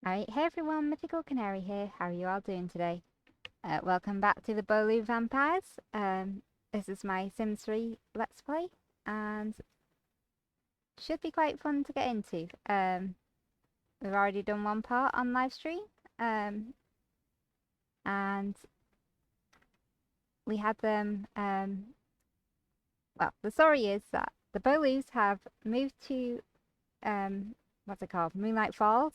Alright, hey everyone, MythicalCanary here. How are you all doing today? Welcome back to the Beaulieu Vampires. This is my Sims 3 Let's Play, and should be quite fun to get into. We've already done one part on live stream, and we had them, well, the story is that the Beaulieus have moved to, what's it called? Moonlight Falls,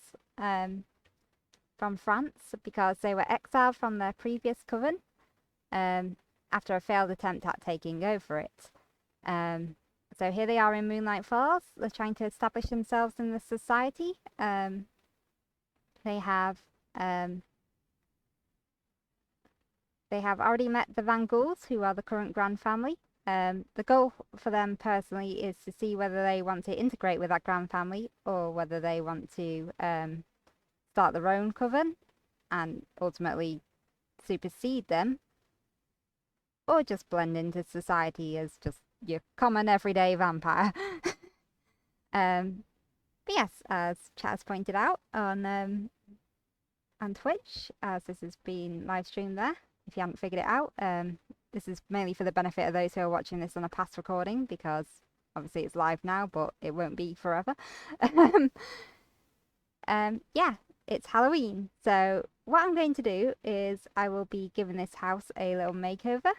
from France because they were exiled from their previous coven after a failed attempt at taking over it. So here they are in Moonlight Falls. They're trying to establish themselves in the society. They have already met the Van Goulds, who are the current Grand Family. The goal for them personally is to see whether they want to integrate with that Grand Family or whether they want to start their own coven and ultimately supersede them, or just blend into society as just your common everyday vampire. But yes, as chat has pointed out on Twitch, as this has been live streamed there, if you haven't figured it out, this is mainly for the benefit of those who are watching this on a past recording, because obviously it's live now, but it won't be forever. Yeah, it's Halloween, so what I'm going to do is I will be giving this house a little makeover,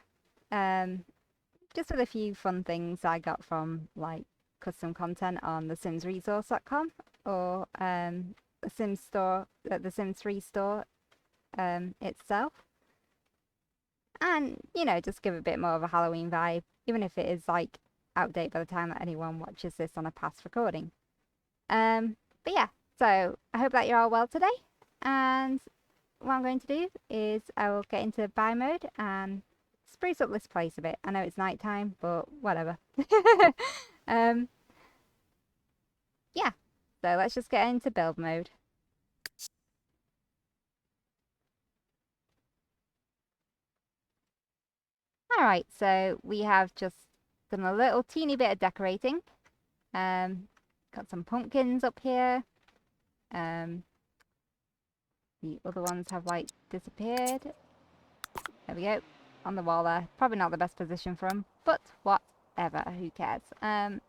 just with a few fun things I got from like custom content on the simsresource.com or the Sims store, the Sims 3 store itself, and you know, just give a bit more of a Halloween vibe, even if it is like outdated by the time that anyone watches this on a past recording. But yeah. So, I hope that you're all well today, and what I'm going to do is I will get into buy mode and spruce up this place a bit. I know it's night time, but whatever. Yeah, so let's just get into build mode. Alright, so we have just done a little teeny bit of decorating. Got some pumpkins up here. The other ones have like disappeared. There we go. On the wall there. Probably not the best position for them, but whatever. Who cares? Oh,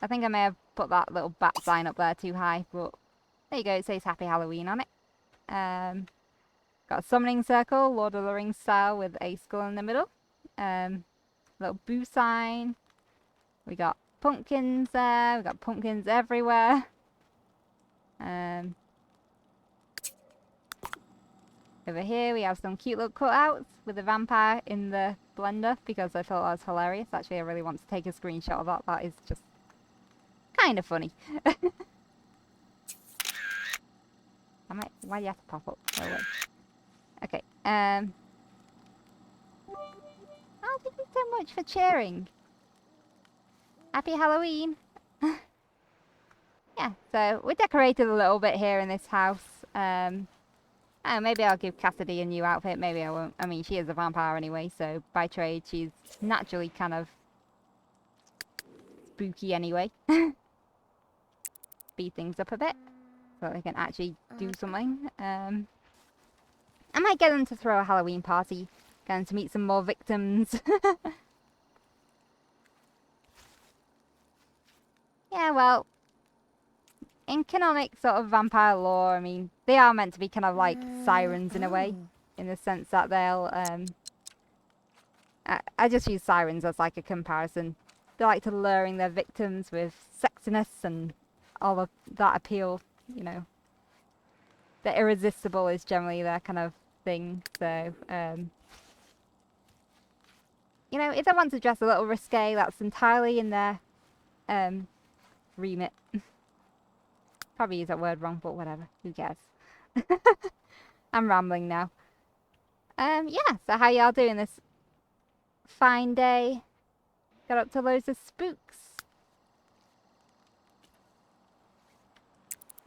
I think I may have put that little bat sign up there too high, but there you go. It says Happy Halloween on it. Got a summoning circle, Lord of the Rings style, with a skull in the middle. Little boo sign. We got pumpkins there. We got pumpkins everywhere. Over here we have some cute little cutouts with a vampire in the blender because I thought that was hilarious. Actually, I really want to take a screenshot of that. That is just kind of funny. Why do you have to pop up? Oh, wait. Okay. Oh, thank you so much for cheering. Happy Halloween. Yeah, so we decorated a little bit here in this house. Oh, maybe I'll give Cassidy a new outfit. Maybe I won't. I mean, she is a vampire anyway, so by trade she's naturally kind of spooky anyway. Speed things up a bit so that they can actually do something. I might get them to throw a Halloween party. Get them to meet some more victims. Yeah, well, in canonic sort of vampire lore, I mean, they are meant to be kind of like sirens in a way, in the sense that they'll, I just use sirens as like a comparison. They like to luring their victims with sexiness and all of that appeal, you know. The irresistible is generally their kind of thing, so, you know, if they want to dress a little risque, that's entirely in their, remit. Probably use that word wrong, but whatever. Who cares? I'm rambling now. Yeah, so how y'all doing this fine day? Got up to loads of spooks.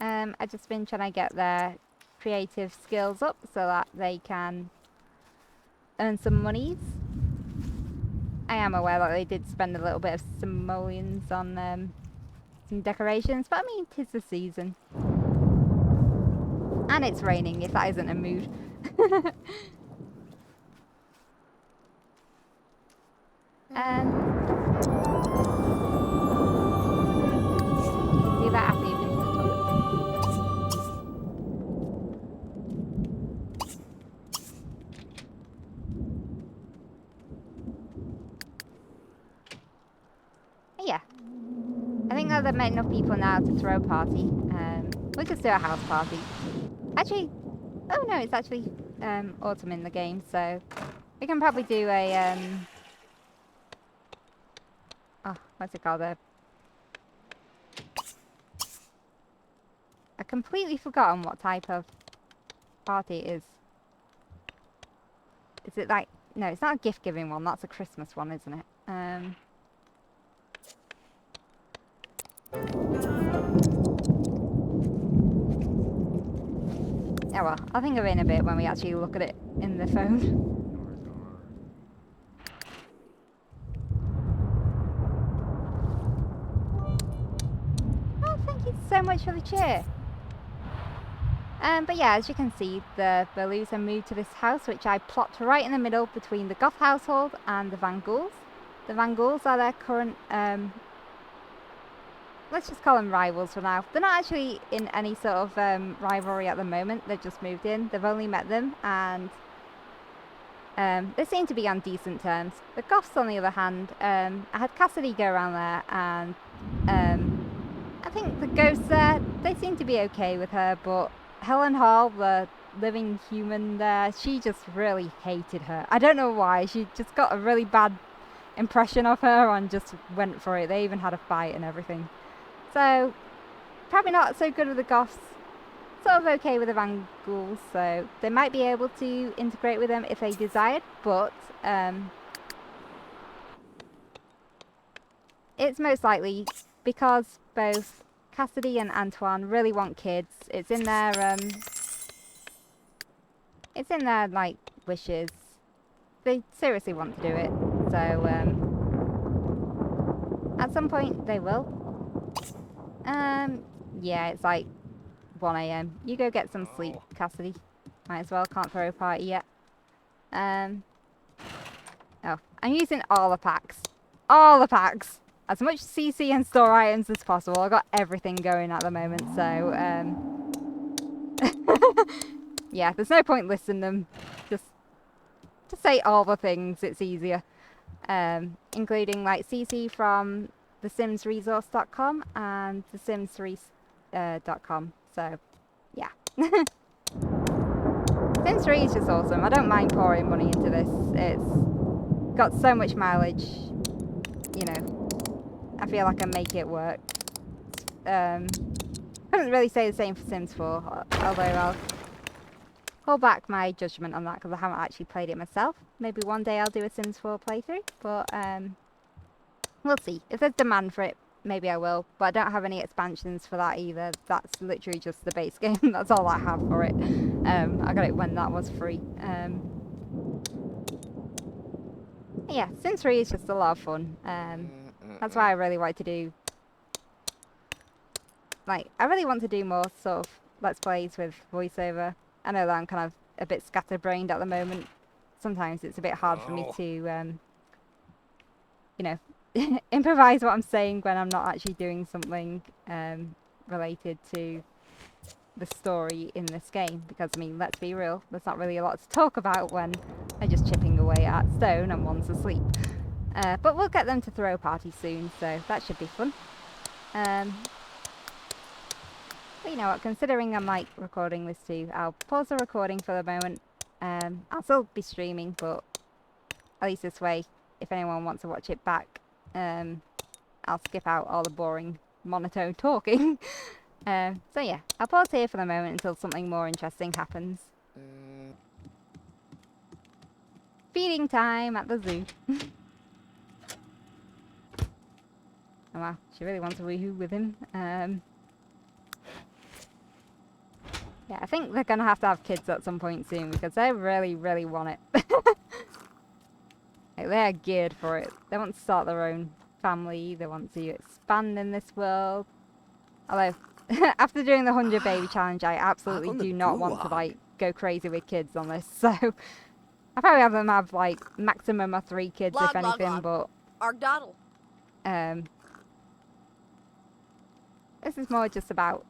I've just been trying to get their creative skills up so that they can earn some monies. I am aware that they did spend a little bit of simoleons on some decorations, but I mean, 'tis the season. And it's raining, if that isn't a mood. You can do that after you've been to the toilet. Yeah. I think that there are enough people now to throw a party. We'll just do a house party. Actually, oh no, it's actually autumn in the game, so we can probably do a oh, what's it called? I completely forgotten what type of party it is. Is it like, no, it's not a gift giving one, that's a Christmas one, isn't it? Yeah, well, I'll think of it in a bit when we actually look at it in the phone. Oh, thank you so much for the cheer. But yeah, as you can see, the Beaulieus have moved to this house, which I plopped right in the middle between the Goth household and the Van Goulds. The Van Goulds are their current, let's just call them rivals for now. They're not actually in any sort of rivalry at the moment. They've just moved in. They've only met them, and they seem to be on decent terms. The Goths, on the other hand, I had Cassidy go around there, and I think the ghosts there, they seem to be okay with her, but Helen Hall, the living human there, she just really hated her. I don't know why. She just got a really bad impression of her and just went for it. They even had a fight and everything. So, probably not so good with the Goths. Sort of okay with the Van Goulds, so they might be able to integrate with them if they desired, but it's most likely because both Cassidy and Antoine really want kids. It's in their like wishes. They seriously want to do it. So at some point they will. Yeah, it's like 1 AM. You go get some sleep, Cassidy. Might as well, can't throw a party yet. Oh, I'm using all the packs. All the packs! As much CC and store items as possible. I've got everything going at the moment, so, yeah, there's no point listing them. Just say all the things, it's easier. Including, like, CC from thesimsresource.com and thesims3.com. So, yeah. Sims 3 is just awesome. I don't mind pouring money into this. It's got so much mileage, you know. I feel like I make it work. Couldn't really say the same for Sims 4, although I'll hold back my judgment on that because I haven't actually played it myself. Maybe one day I'll do a Sims 4 playthrough, but we'll see. If there's demand for it, maybe I will, but I don't have any expansions for that either. That's literally just the base game. That's all I have for it. I got it when that was free. Yeah, Sims 3 is just a lot of fun. That's why I really like to do, like, I really want to do more sort of Let's Plays with voiceover. I know that I'm kind of a bit scatterbrained at the moment. Sometimes it's a bit hard for me to, you know, improvise what I'm saying when I'm not actually doing something related to the story in this game. Because, I mean, let's be real, there's not really a lot to talk about when I'm just chipping away at stone and one's asleep. But we'll get them to throw a party soon, so that should be fun. But you know what, considering I'm like recording this too, I'll pause the recording for the moment. I'll still be streaming, but at least this way, if anyone wants to watch it back, I'll skip out all the boring monotone talking. So yeah, I'll pause here for the moment until something more interesting happens. Feeding time at the zoo. Oh wow, she really wants a woohoo with him. Yeah, I think they're gonna have to have kids at some point soon because they really, really want it. Like, they're geared for it. They want to start their own family. They want to expand in this world. Although, After doing the 100 baby challenge, I absolutely on the do not want to, gulag. like, go crazy with kids on this. So, I probably have them have, like, maximum of 3 kids, if anything, but... Argdoddle. This is more just about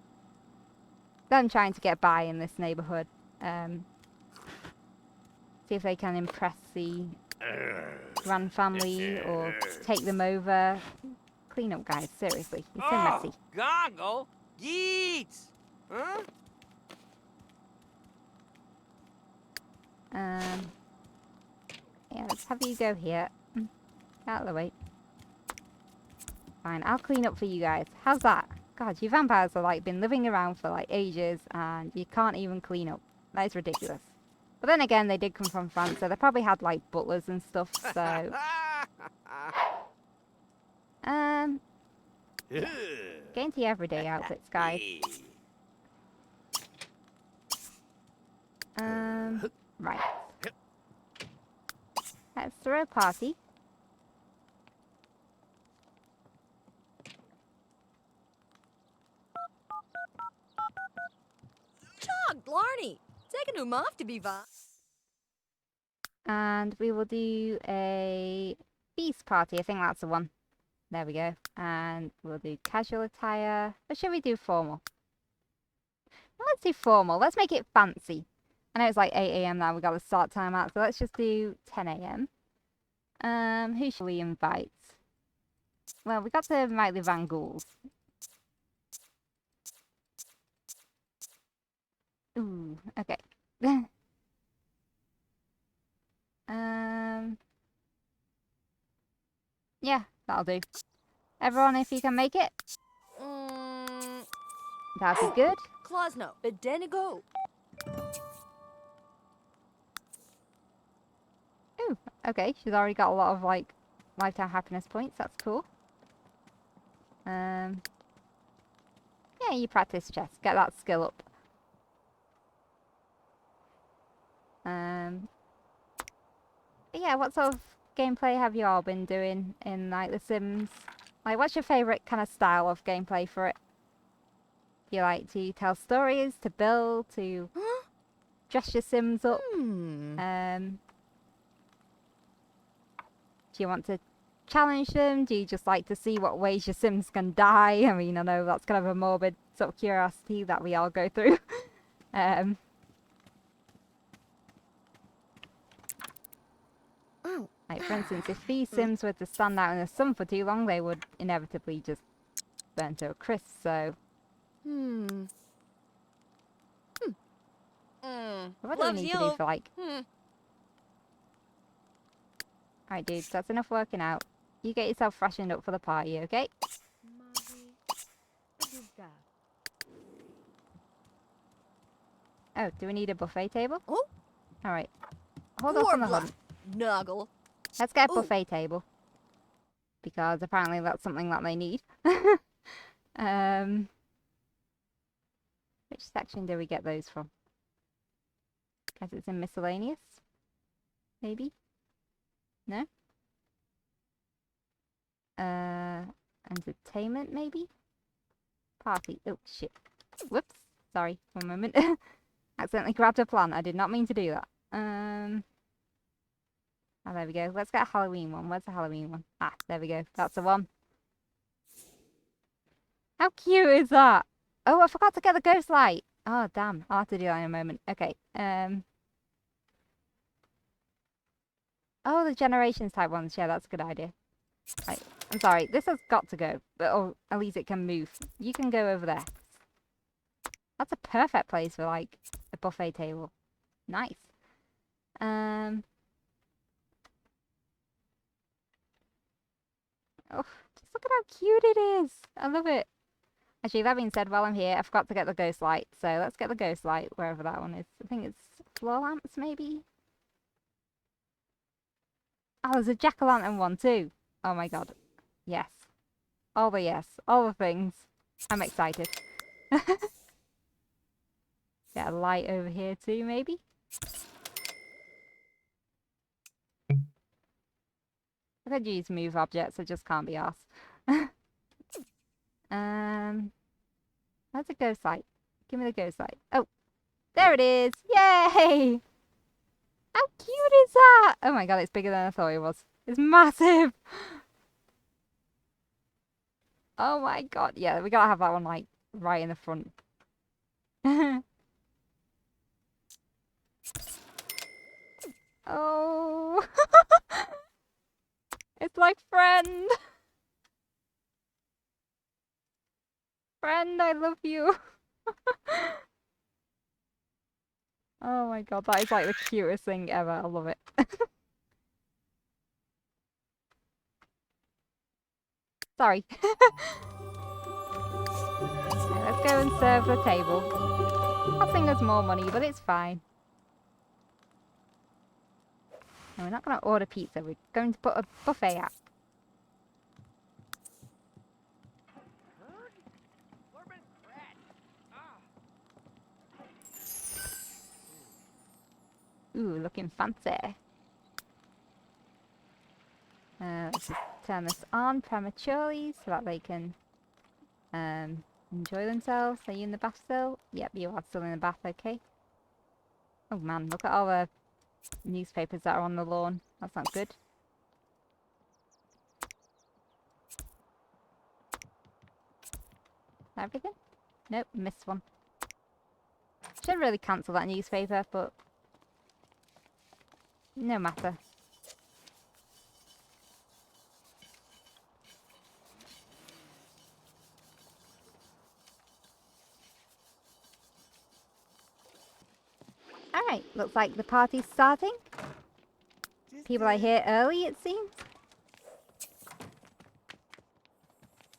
them trying to get by in this neighbourhood. See if they can impress the grand family or take them over. Clean up, guys, seriously. You're so messy. Goggle. Yeets. Huh? Yeah, let's have you go here. Out of the way. Fine, I'll clean up for you guys. How's that? God, you vampires have, like, been living around for, like, ages, and you can't even clean up. That is ridiculous. But then again, they did come from France, so they probably had, like, butlers and stuff, so... Yeah. Get into your everyday outfits, guys. Right. Let's throw a party. Chog, Blarney. Taking him off to be va. And we will do a feast party. I think that's the one. There we go. And we'll do casual attire. Or should we do formal? Well, let's do formal. Let's make it fancy. I know it's like 8 AM now. We got the start time out. So let's just do 10 AM. Who shall we invite? Well, we got to invite the Van Goulds. Ooh, okay. Yeah, that'll do. Everyone, if you can make it, that'd be good. Klosno, but then go. Ooh, okay. She's already got a lot of, like, lifetime happiness points. That's cool. Yeah, you practice chess. Get that skill up. But yeah, what sort of gameplay have you all been doing in, like, The Sims? Like, what's your favourite kind of style of gameplay for it? Do you like to tell stories, to build, to dress your Sims up? Do you want to challenge them? Do you just like to see what ways your Sims can die? I mean, I know that's kind of a morbid sort of curiosity that we all go through. Like, for instance, if these Sims were to stand out in the sun for too long, they would inevitably just burn to a crisp, so... What do we need to do for, like... Alright, dudes, that's enough working out. You get yourself freshened up for the party, okay? Oh, do we need a buffet table? Oh. Alright. Hold off on the hunt. Nuggle. Let's get a buffet table. Because apparently that's something that they need. Which section do we get those from? Guess it's in miscellaneous? Maybe? No? Entertainment, maybe? Party. Oh, shit. Whoops. Sorry. 1 moment. Accidentally grabbed a plant. I did not mean to do that. Oh, there we go. Let's get a Halloween one. Where's the Halloween one? Ah, there we go. That's the one. How cute is that? Oh, I forgot to get the ghost light. Oh, damn. I'll have to do that in a moment. Okay. Oh, the generations type ones. Yeah, that's a good idea. Right. I'm sorry. This has got to go. But oh, at least it can move. You can go over there. That's a perfect place for, like, a buffet table. Nice. Oh, just look at how cute it is. I love it. Actually, that being said, while I'm here, I forgot to get the ghost light. So let's get the ghost light, wherever that one is. I think it's floor lamps, maybe? Oh, there's a jack-o'-lantern one too. Oh my god. Yes. All the yes. All the things. I'm excited. Get a light over here too, maybe? I could use move objects, I just can't be asked. Where's the ghost light? Give me the ghost light. Oh, there it is. Yay! How cute is that? Oh my god, it's bigger than I thought it was. It's massive. Oh my god. Yeah, we gotta have that one like right in the front. Oh. It's like friend. Friend, I love you. Oh my god, that is like the cutest thing ever. I love it. Sorry. Okay, let's go and serve the table. Costing us more money, but it's fine. No, we're not going to order pizza. We're going to put a buffet out. Ooh, looking fancy. Let's just turn this on prematurely so that they can enjoy themselves. Are you in the bath still? Yep, you are still in the bath, okay. Oh man, look at all the newspapers that are on the lawn. That's not good. Everything? Nope, missed one. Should really cancel that newspaper, but no matter. Alright, looks like the party's starting. People are here early, it seems.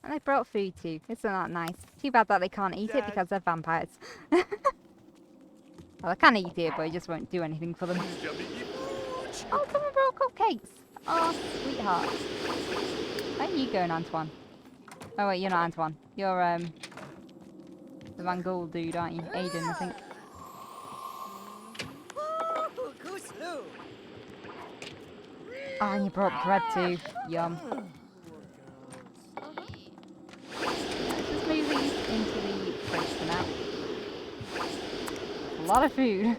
And they brought food too. Isn't that nice? Too bad that they can't eat it because they're vampires. Well, they can eat it, but it just won't do anything for them. Oh, someone brought cupcakes. Oh, sweetheart. Where are you going, Antoine? Oh wait, you're not Antoine. You're the Van Gould dude, aren't you? Aiden, I think. Oh, and you brought bread too. Yum. Let's just move these into the fridge for now. A lot of food.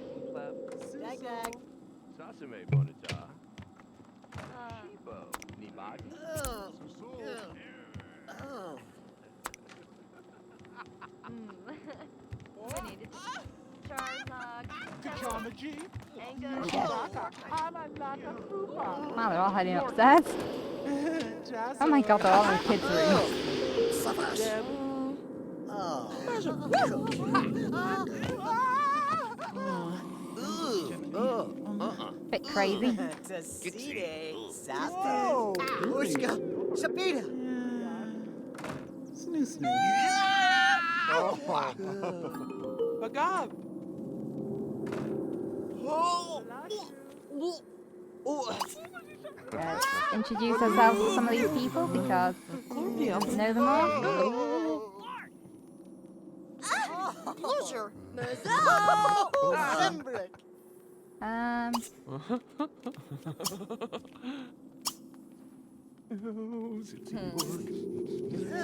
Wow, they're all heading upstairs. Oh my god, they're all in the kids' room. Bit crazy. Introduce ourselves to some of these people because we know them all.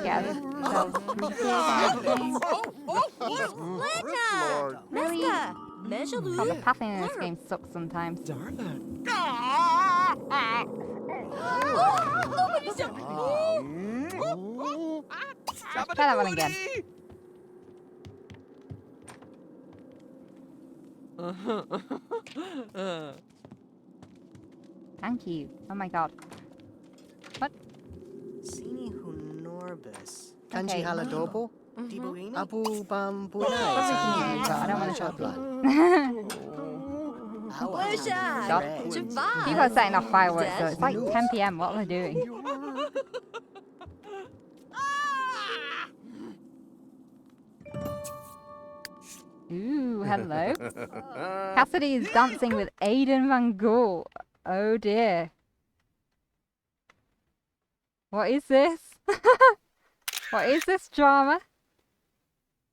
Yeah, really? God, the pathing in this game sucks sometimes. Let's try that one again. Thank you. Oh my god. What? Kanji haladobo? Abu bambu. I don't want to talk. People are setting off fireworks, so it's like 10 PM. What are they doing? Ooh, hello. Cassidy is dancing with Aiden Van Gould. Oh dear. What is this? What is this drama?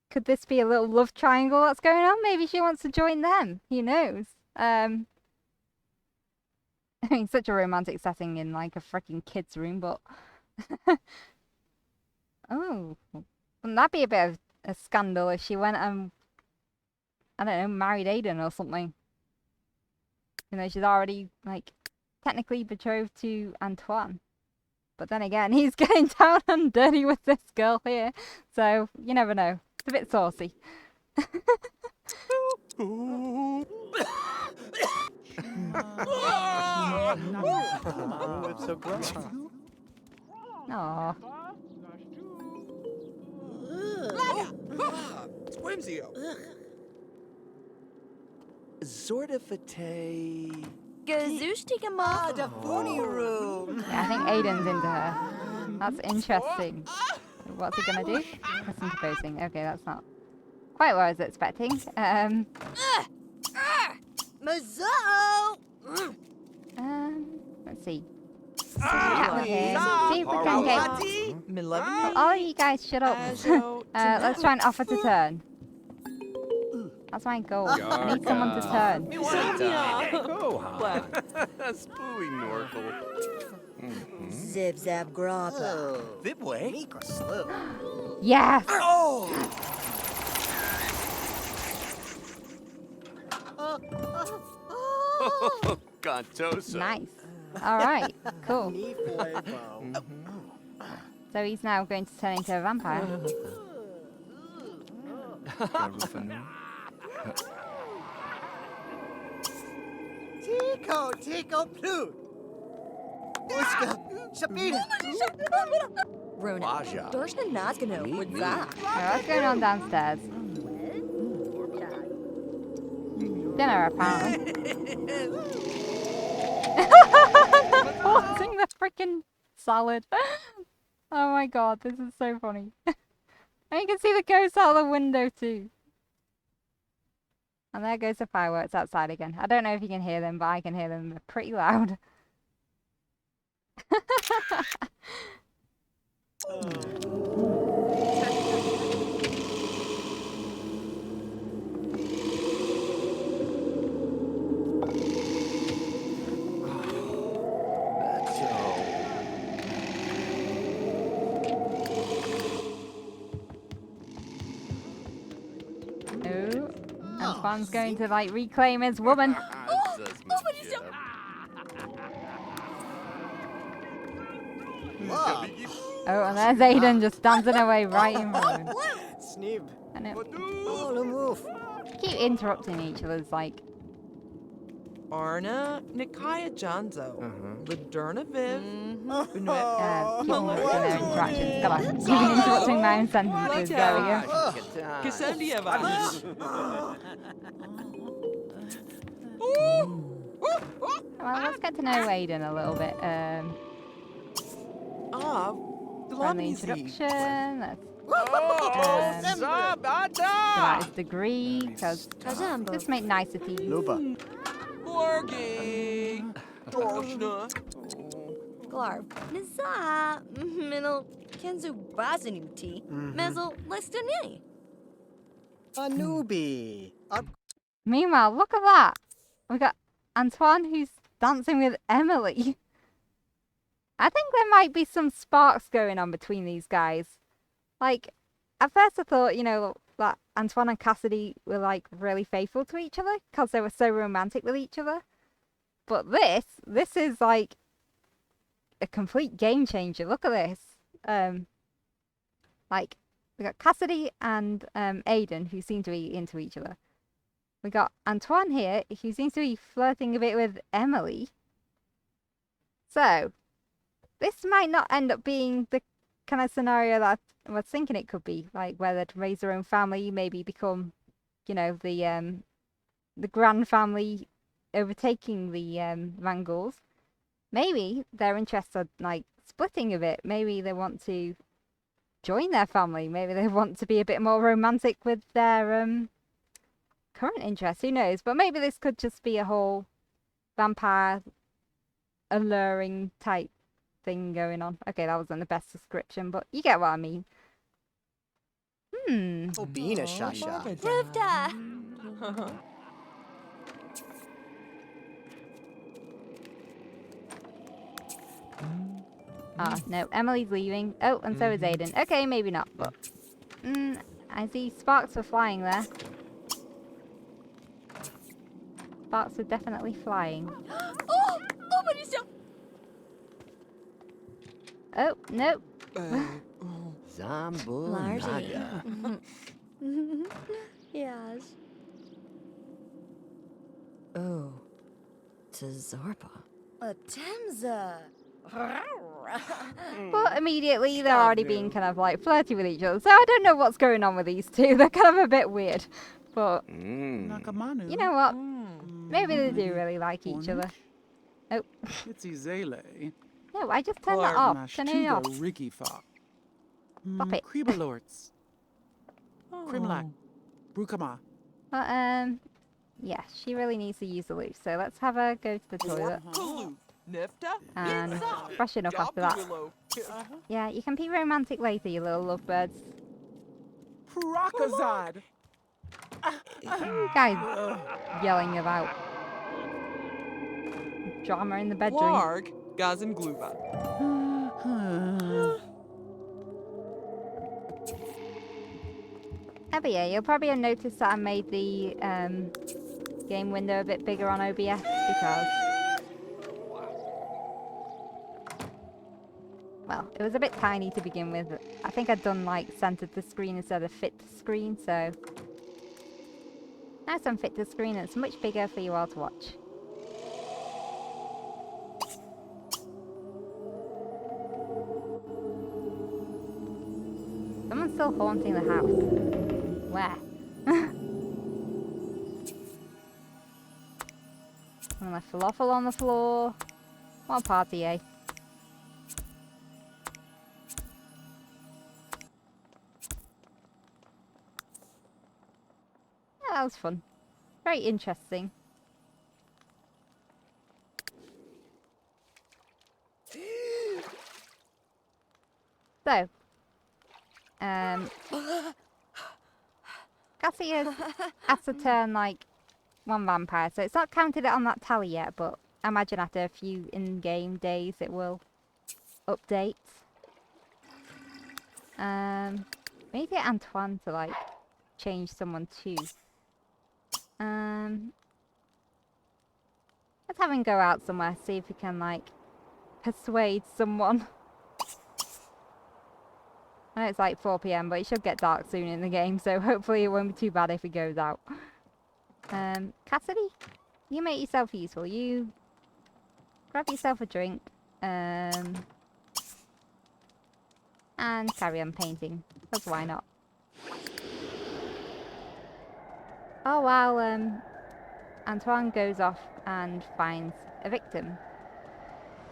Could this be a little love triangle that's going on? Maybe she wants to join them. Who knows? I mean, such a romantic setting in like a freaking kid's room, but... Oh, wouldn't that be a bit of a scandal if she went and, I don't know, married Aiden or something. You know, she's already, like, technically betrothed to Antoine. But then again, he's getting down and dirty with this girl here. So, you never know. It's a bit saucy. It's so gross. Aww. Squimsio. Zortifate. Gazushtika Ah, muff. the funny room. Yeah, I think Aiden's into her. That's interesting. What's he gonna do? Listen to posting. Okay, that's not quite what I was expecting. Mazzo! Let's see. Chat with him. See if we can get. Well, all of you guys shut up. Let's try and offer to turn. That's my goal. I need someone to turn. Spooey Norkle. Zip zap grappa. Oh. Vibway. Mika slow. Yes! Oh! Cantosa. Nice. Alright, cool. Ni fuego. So he's now going to turn into a vampire. Tico, Plu. Uska, Sabina. Runa. Waja. Dorshna Nazgano. What's that? Alright, what's going on downstairs? Dinner, apparently. Forcing the freaking salad. Oh my god, this is so funny. And you can see the ghosts out the window too. And there goes the fireworks outside again. I don't know if you can hear them, but I can hear them. They're pretty loud. Oh, Antoine's going to like reclaim his woman. Wow. Oh, and there's Aiden just dancing away right in front of him. Snib. I know. Oh, the move. Keep interrupting each other's like. Arna Nikaya Janzo. Liderna Viv. Keep interrupting their interactions. God, I'm even interrupting my own sentences. There we go. Cassandia Well, let's get to know Aiden a little bit. From the introduction, let's about his degree, because just make niceties. Luba. Borgi. Dorshna. Glarv. Niza. Minel. Kenzu Bazanuti. Mezel Lestani. Anubi. Meanwhile, look at that. We got Antoine who's dancing with Emily. I think there might be some sparks going on between these guys. Like, at first I thought, you know, that Antoine and Cassidy were like really faithful to each other because they were so romantic with each other. But this is like a complete game changer. Look at this. Like, we got Cassidy and Aiden who seem to be into each other. We got Antoine here who seems to be flirting a bit with Emily. So, this might not end up being the kind of scenario that I was thinking it could be, like where they'd raise their own family, maybe become, you know, the grand family overtaking the Van Goulds. Maybe their interests are like splitting a bit. Maybe they want to join their family. Maybe they want to be a bit more romantic with their current interests. Who knows? But maybe this could just be a whole vampire alluring type thing going on. Okay, that wasn't the best description, but you get what I mean. Obina Shasha. Rufta. Ah, no, Emily's leaving. Oh, and so is Aiden. Okay, maybe not, but I see sparks were flying there. Sparks were definitely flying. Oh! Oh, but he's Oh, no. Zambulaga. Yes. Oh. To Zarpa. A Temza. But immediately they're already being kind of like flirty with each other. So I don't know what's going on with these two. They're kind of a bit weird. But you know what? Maybe they do really like each other. Oh. No, I just turned that off. Turn it off. Stop it. But, yeah, she really needs to use the loo. So let's have her go to the toilet. And freshen up after that. Yeah, you can be romantic later, you little lovebirds. Guys yelling about drama in the bedroom. Warg, Gazin Gluva. Oh, but yeah, you'll probably have noticed that I made the game window a bit bigger on OBS because, well, it was a bit tiny to begin with. I think I'd done like centered to screen instead of fit to screen, so now it's on fit to screen and it's much bigger for you all to watch. Someone's still haunting the house. Where? And left falafel on the floor. What a party, eh? Yeah, that was fun. Very interesting. So, Cassie has to turn like one vampire, so it's not counted on that tally yet, but I imagine after a few in-game days it will update. We need to get Antoine to like change someone too. Let's have him go out somewhere, see if we can like persuade someone. I know it's like 4 PM, but it should get dark soon in the game, so hopefully it won't be too bad if he goes out. Cassidy, you make yourself useful. You grab yourself a drink, and carry on painting. That's why not. Oh, while Antoine goes off and finds a victim.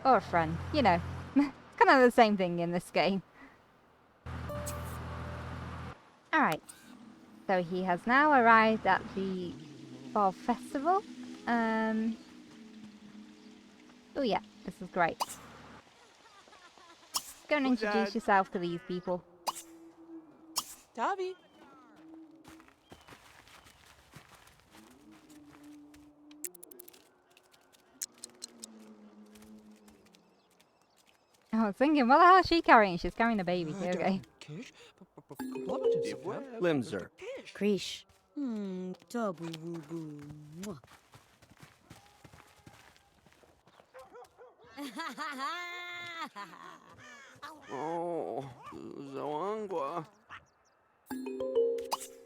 Or a friend, you know. It's kind of the same thing in this game. Alright, so he has now arrived at the fall festival. Oh yeah, this is great. Go and introduce yourself to these people. Tavi. I was thinking, what the hell is she carrying? She's carrying a baby. Okay. Limzer. Krish. Tabu woo boo. Oh, Zawangwa.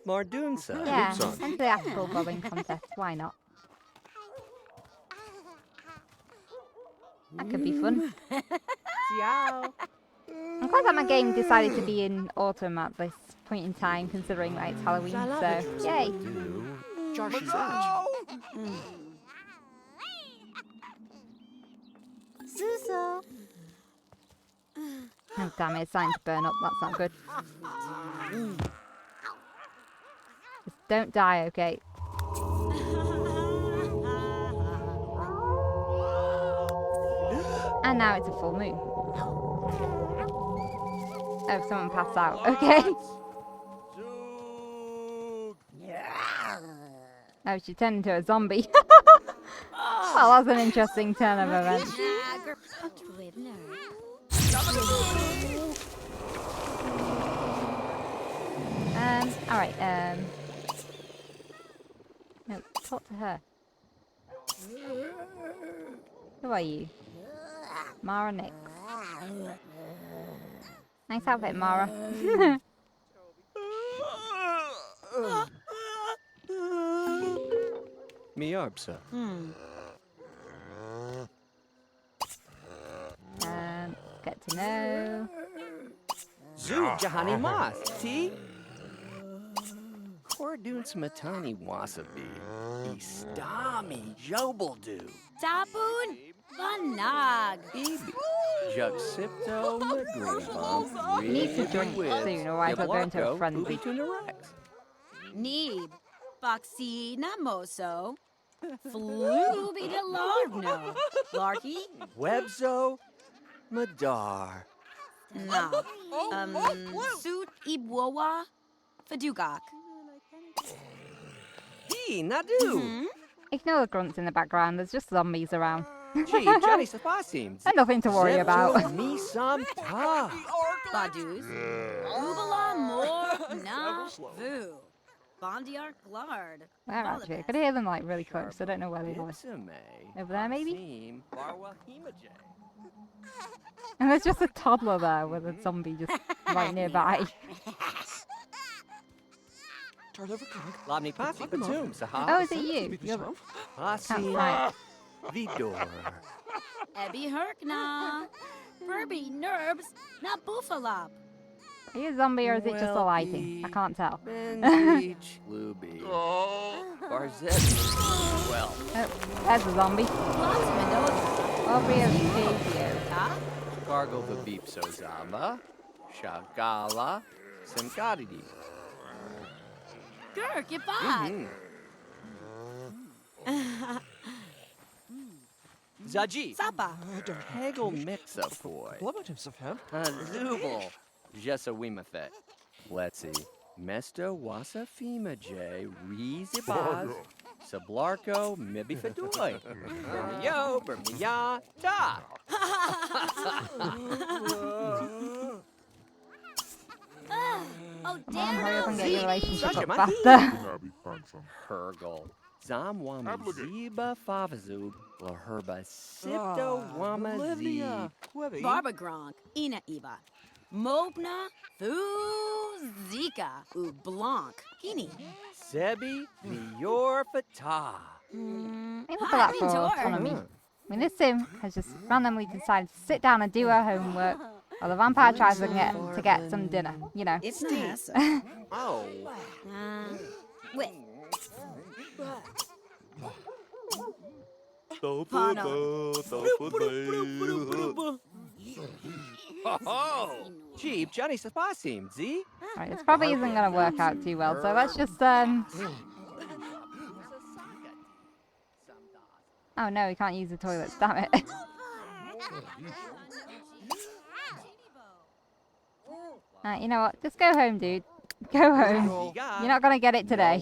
Mardunsa. Yeah, enter the apple bobbing contest. Why not? That could be fun. Ciao. I'm glad that my game decided to be in autumn at this point in time, considering that it's Halloween, so yay! Suso. Oh damn it, it's starting to burn up, that's not good. Just don't die, okay? And now it's a full moon. Oh, someone passed out, okay. Oh, she turned into a zombie. Well, that's an interesting turn of events. Alright, no, talk to her. Who are you? Mara Nix. Nice outfit, Mara. Me arbsa. Get to know. Zoo Jahani Mas. Tea? Kordun Smatani Wasabi. Istami Jobaldu. Tapun Vanag. Ibi. Juxipto Magrimbom. Need to drink soon, or I will go into a frenzy. Neeb. Foxy Namoso. Fluby de Larvno. Larky? Webzo Madar. No. Suit Ibwawa. Fadugak. He Nadu. Ignore the grunts in the background, there's just zombies around. Gee, Johnny Safasim. And nothing to worry about. Me some ta. Badus. Ubala Mor Na Vu. Bondiark Glard. Where actually? I could hear them like really close, I don't know where they were. Over there maybe? And there's just a toddler there with a zombie just right nearby. Labni Pasi Batum, Sahab. Oh, is it you? You're outside. Vidor. Ebby Herkna. Furby Nerbs. Na Buffalop. Are you a zombie or is it just a lighting? I can't tell. Benjich. Luby. Barzet. Well. Oh, there's a zombie. Aubrey of Beaulieus. Gargle the Beep Sozama. Shagala. Simgadidi. Gurk, Ifad. Zaji. Sapa. Hegel Mixafoy. Zubal. Jessa Wimafet. Let's see. Mesto Wasa Fima J. Rizibaz. Sablarko Mibi Fedoy. Bermio, Bermia, Ta. Oh, Come on, hurry up and get your relationship Such up a faster. Hergel. Zamwama Ziba Favazub. La Herba Sipto Wama Z. Barba Gronk. Ina Eva. Mobna. Zika. U Blanc. Guinea. Sebi Lior Fatah. Hey, look at that for autonomy. I mean, this sim has just randomly decided to sit down and do her homework while the vampire tries to get some dinner, you know. It's nice. Oh. Wait. Oh, Jeep, Johnny Sapasim, Z? Right, this probably isn't going to work out too well, so let's just, Oh no, we can't use the toilets, damn it. You know what, just go home, dude. Go home. You're not going to get it today.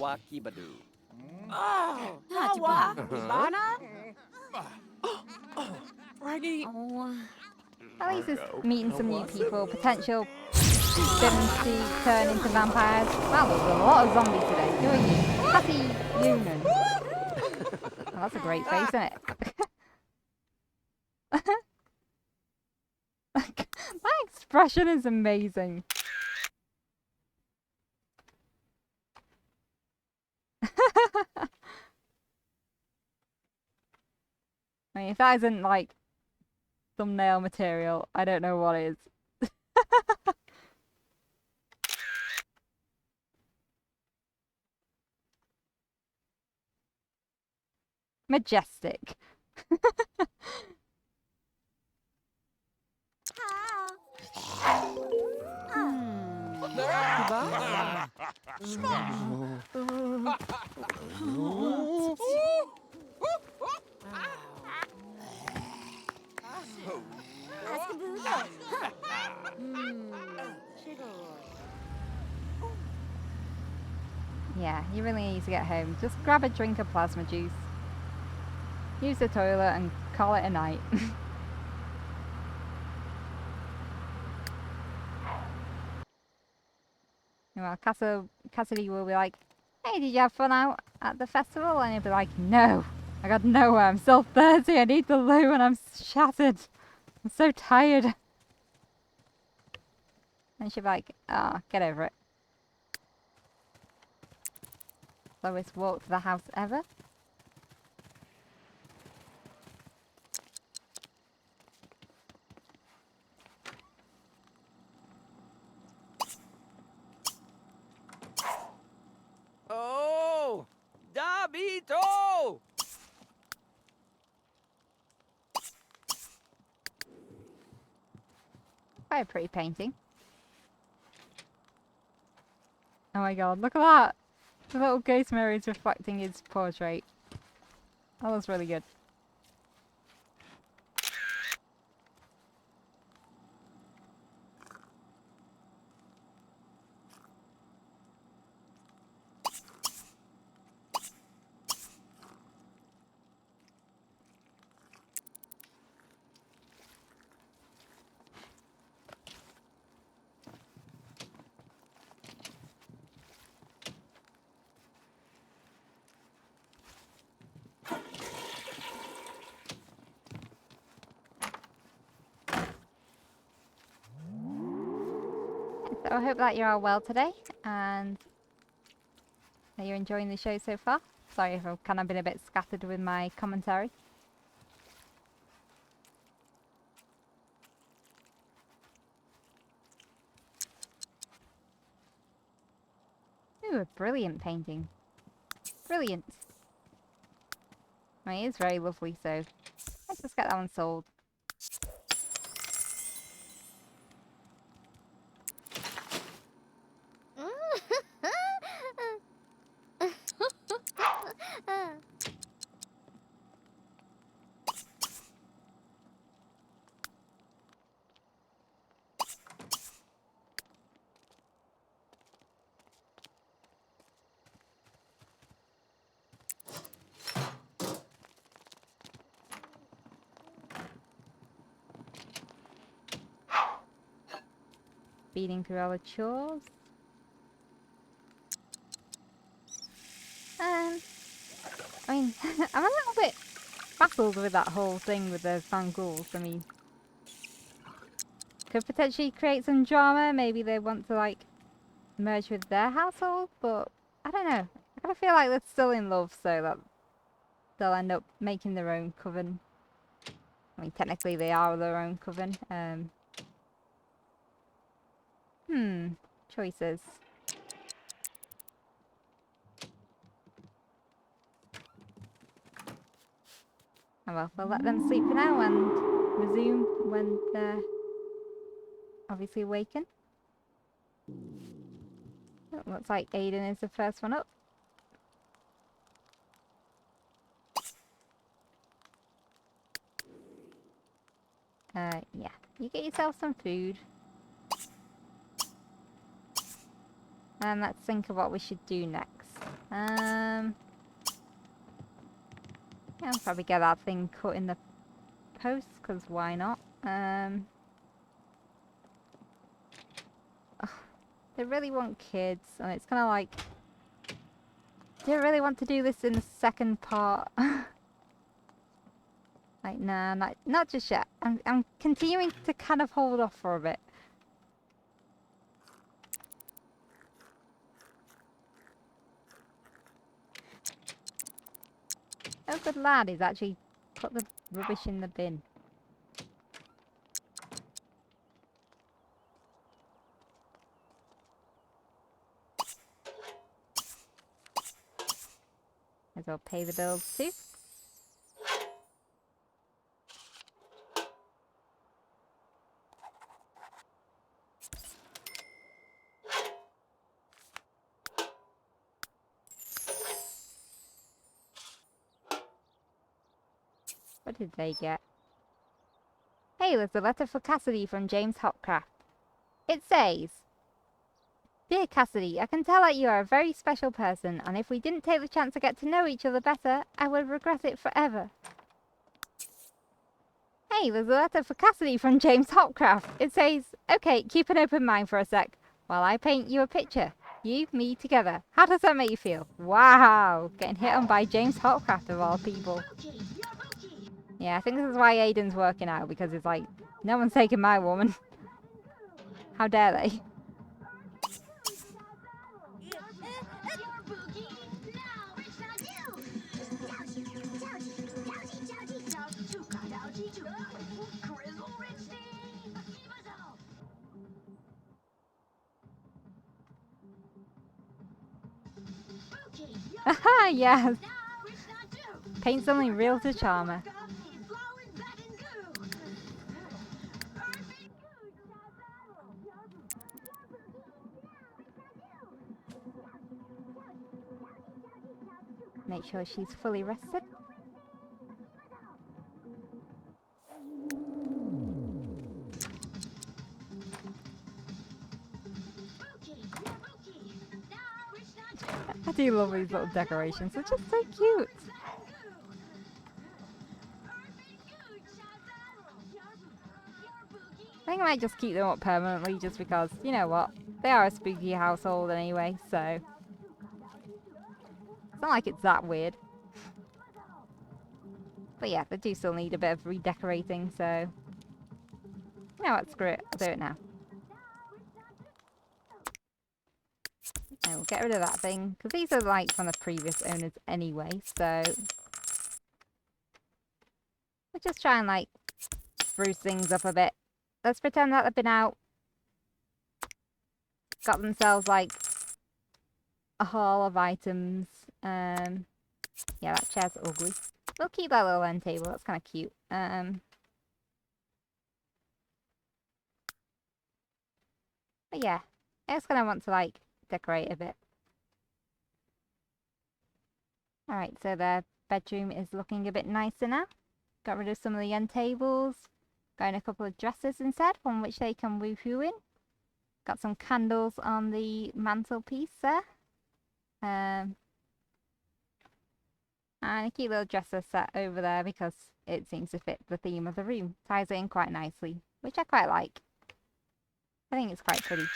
At least it's meeting some new people, potential sims to turn into vampires. Wow, there's a lot of zombies today. Who are you? Happy Union. Oh, that's a great face, isn't it? That expression is amazing. I mean, if that isn't like thumbnail material, I don't know what is. Majestic. Yeah, you really need to get home. Just grab a drink of plasma juice. Use the toilet and call it a night. Well, Cassidy will be like, hey, did you have fun out at the festival? And he'll be like, no, I got nowhere. I'm still thirsty. I need the loo and I'm shattered. I'm so tired. And she'll be like, ah, get over it. Slowest walk to the house ever. Oh, Dabito! Quite a pretty painting. Oh my god, look at that! The little ghost mirror is reflecting his portrait. That was really good. So I hope that you're all well today and that you're enjoying the show so far. Sorry if I've kind of been a bit scattered with my commentary. Ooh, a brilliant painting. Brilliant. I mean, it is very lovely, so let's just get that one sold. Speeding through all the chores. I mean, I'm a little bit baffled with that whole thing with the Van Goulds. I mean, could potentially create some drama. Maybe they want to, like, merge with their household, but I don't know. I kind of feel like they're still in love, so that they'll end up making their own coven. I mean, technically they are their own coven. Choices. Oh well, we'll let them sleep for now and resume when they're obviously awakened. Oh, looks like Aiden is the first one up. Yeah, you get yourself some food. And let's think of what we should do next. Yeah, I'll probably get that thing cut in the post, because why not? Ugh, they really want kids, and it's kind of like, do you really want to do this in the second part? Like, nah, not just yet. I'm continuing to kind of hold off for a bit. Oh, good lad, he's actually put the rubbish in the bin. As well pay the bills too. What did they get? Hey, there's a letter for Cassidy from James Hopcraft. It says, Dear Cassidy, I can tell that you are a very special person, and if we didn't take the chance to get to know each other better, I would regret it forever. Hey, there's a letter for Cassidy from James Hopcraft. It says, okay, keep an open mind for a sec, while I paint you a picture. You, me, together. How does that make you feel? Wow! Getting hit on by James Hopcraft of all people. Yeah, I think this is why Aiden's working out, because it's like, no one's taking my woman. How dare they? Haha, yeah. Paint something real to charmer. Make sure she's fully rested. I do love these little decorations, they're just so cute. I think I might just keep them up permanently just because, you know what, they are a spooky household anyway, so it's not like it's that weird. But yeah, they do still need a bit of redecorating, so you know what, screw it, I'll do it now. And we'll get rid of that thing, because these are like from the previous owners anyway, so we'll just try and like spruce things up a bit. Let's pretend that they've been out, got themselves like a haul of items. Yeah, that chair's ugly. We'll keep that little end table, that's kind of cute. But yeah, I just kind of want to like decorate a bit. Alright, so their bedroom is looking a bit nicer now. Got rid of some of the end tables. Got in a couple of dressers instead, from which they can woohoo in. Got some candles on the mantelpiece there. And a cute little dresser set over there because it seems to fit the theme of the room. Ties it in quite nicely, which I quite like. I think it's quite pretty.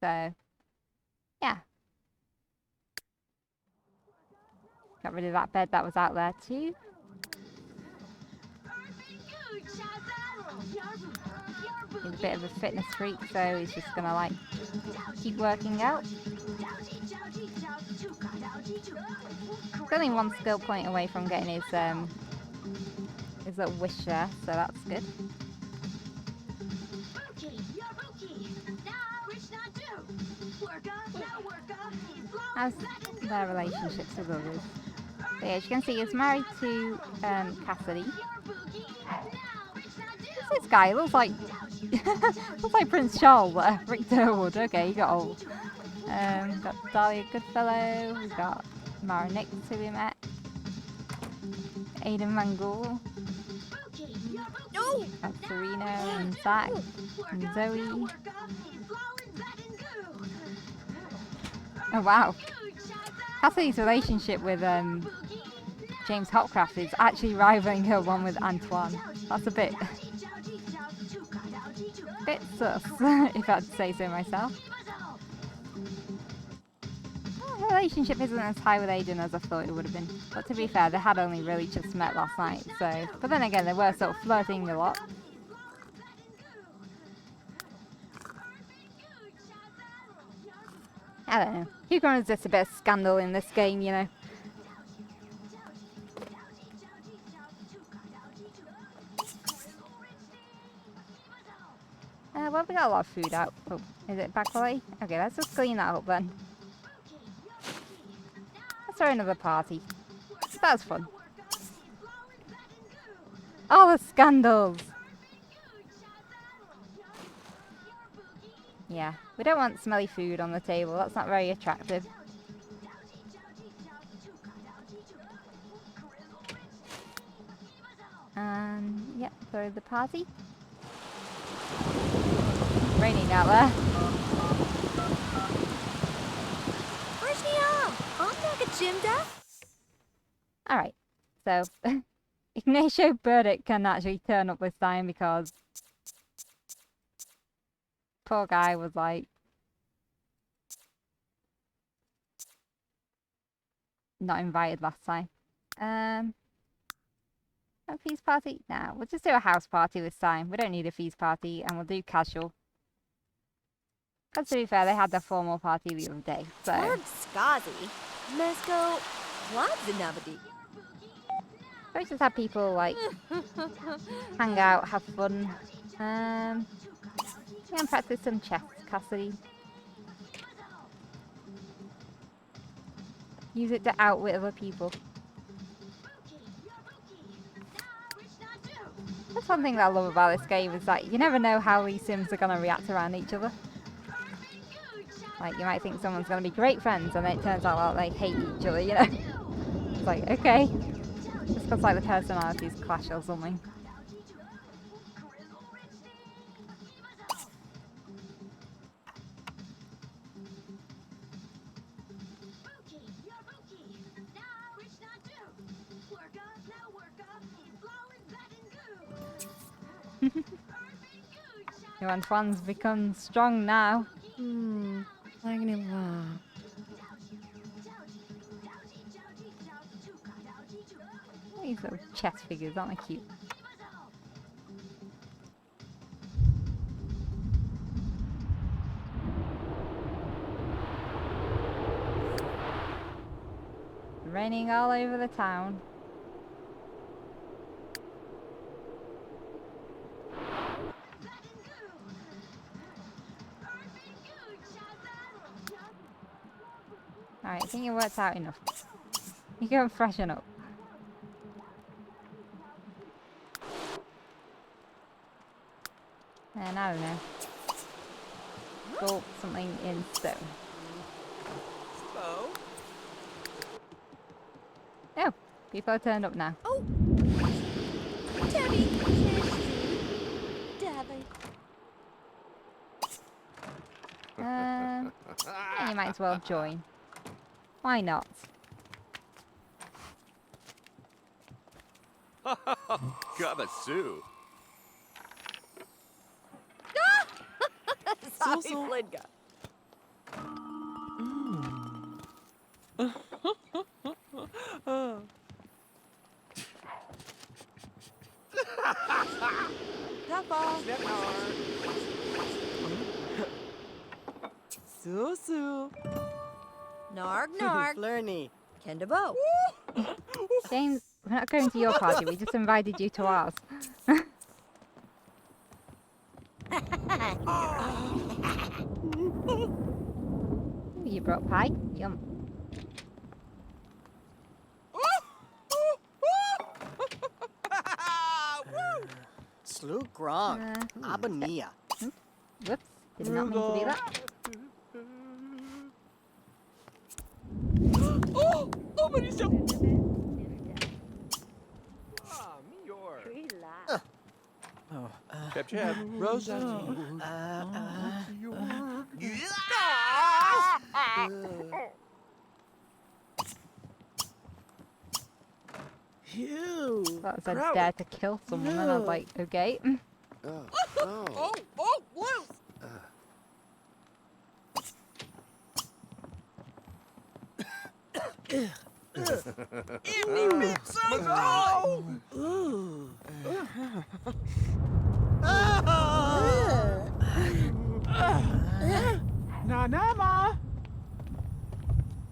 So, yeah. Got rid of that bed that was out there too. He's a bit of a fitness freak, so he's just gonna like keep working out. He's only one skill point away from getting his little wish there, so that's good. How's their relationships with others? So yeah, as you can see, he's married to Cassidy. What's this guy? He looks like looks like Prince Charles there. Rick Durwood. Okay, he got old. Got Dahlia Goodfellow. We've got Mara Nix, who we met. Aidan Van Gould. Got Serena and Zach and Zoe. Oh wow. Cassidy's relationship with James Hopcraft is actually rivaling her one with Antoine. That's a bit sus, if I'd say so myself. Well, her relationship isn't as high with Aidan as I thought it would have been. But to be fair, they had only really just met last night, so... But then again, they were sort of flirting a lot. I don't know. Who can resist a bit of scandal in this game, you know? Well, we got a lot of food out. Oh, is it back away? Okay, let's just clean that up then. Let's throw another party. That was fun. All the scandals! Yeah, we don't want smelly food on the table. That's not very attractive. And, yep, throw the party. Raining out there. Alright, so Ignacio Burdick can actually turn up this time because poor guy was like not invited last time. A feast party? Nah, we'll just do a house party this time. We don't need a feast party, and we'll do casual. Because to be fair, they had their formal party the other day, so... Lord Skazi. Mesko. Ladzinabadi. We just have people, like, hang out, have fun. Yeah, and practice some chess, Cassidy. Use it to outwit other people. That's one thing that I love about this game, is that you never know how these sims are going to react around each other. Like, you might think someone's going to be great friends, and then it turns out like, they hate each other, you know? It's like, okay. Just because, like, the personalities clash or something. Your Antoine's become strong now. These little chess figures, aren't they cute? Raining all over the town. Alright, I think it worked out enough. You go and freshen up. And I don't know. Sculpt something in stone. Oh, people are turned up now. Oh! Debbie! Debbie. Yeah, you might as well join. Why not? Gabasu. Sorry, Flinga. Susu. Narg, narg. Flurney. Kendabo. James, we're not going to your party, we just invited you to ours. You brought pie? Yum. Slew Grog. Abania. Whoops, did not mean to do that. Oh, Marisa. Ah, Mior. Chep chep. Rosa. That was a dare to kill someone, and I was like, okay. Oh, Blue. Nanama.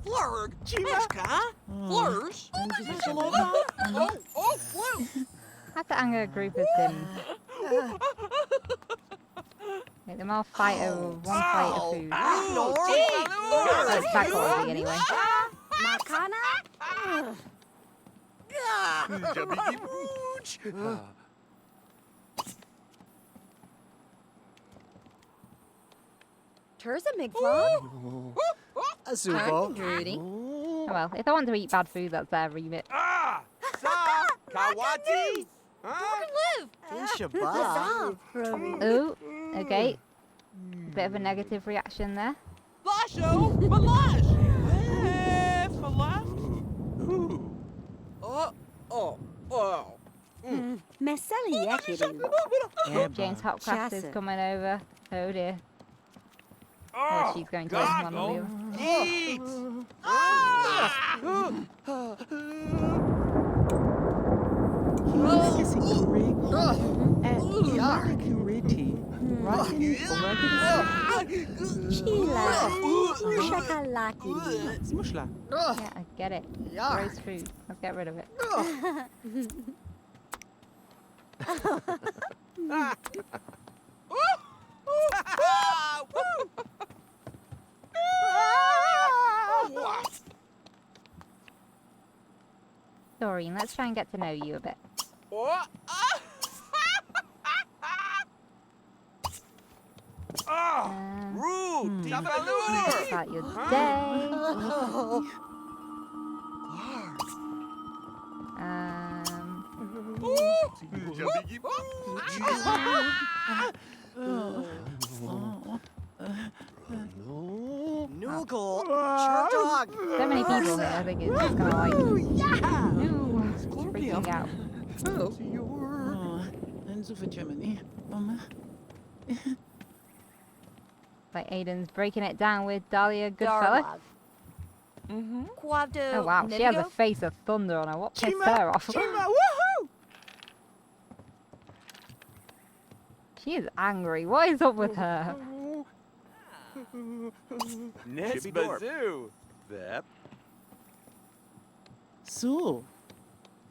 Flurg. Chimashka. Flurs. Oh, Blue. Have to anger a group of sims. Make them all fight over one plate of food. That's back quality anyway. Makana? Turza Migflog? Azubo. Drudy. Oh well, if they want to eat bad food, that's their remit. Ah! Sa! Kawati! Huh? Live! Shabbat. Oh, okay. Bit of a negative reaction there. Lasho. Malash. Falaf. James Hopcraft is coming over. Oh dear. Or she's going to win one or the other. Eat! Smushla. Yeah, I get it. Yark. Gross food. Let's get rid of it. Doreen, let's try and get to know you a bit. Rude! Talk Allure! about your day. Noogle. Chur dog. So many people here. I think it's just gonna like. Ooh, it's freaking out. Like Aiden's breaking it down with Dahlia Goodfella. Quavdo. Oh wow, she has a face of thunder on her. What pissed her off? She is angry. What is up with her? Nesbazoo! Vep. So,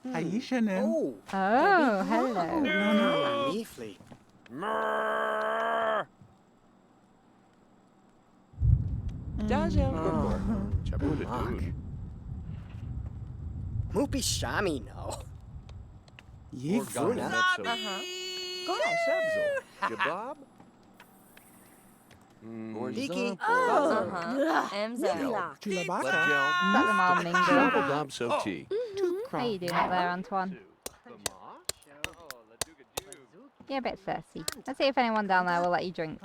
Aisha now. Oh. Oh, hello. Leafly. Mrrr! Chabudadoon. Moopy Shami, no. Yigfuna. Kebab? Leaky. Emza. Chulabaka. Let them all mingle. Gobbledob so tea. How you doing up there, Antoine? Yeah, a bit thirsty. Let's see if anyone down there will let you drink.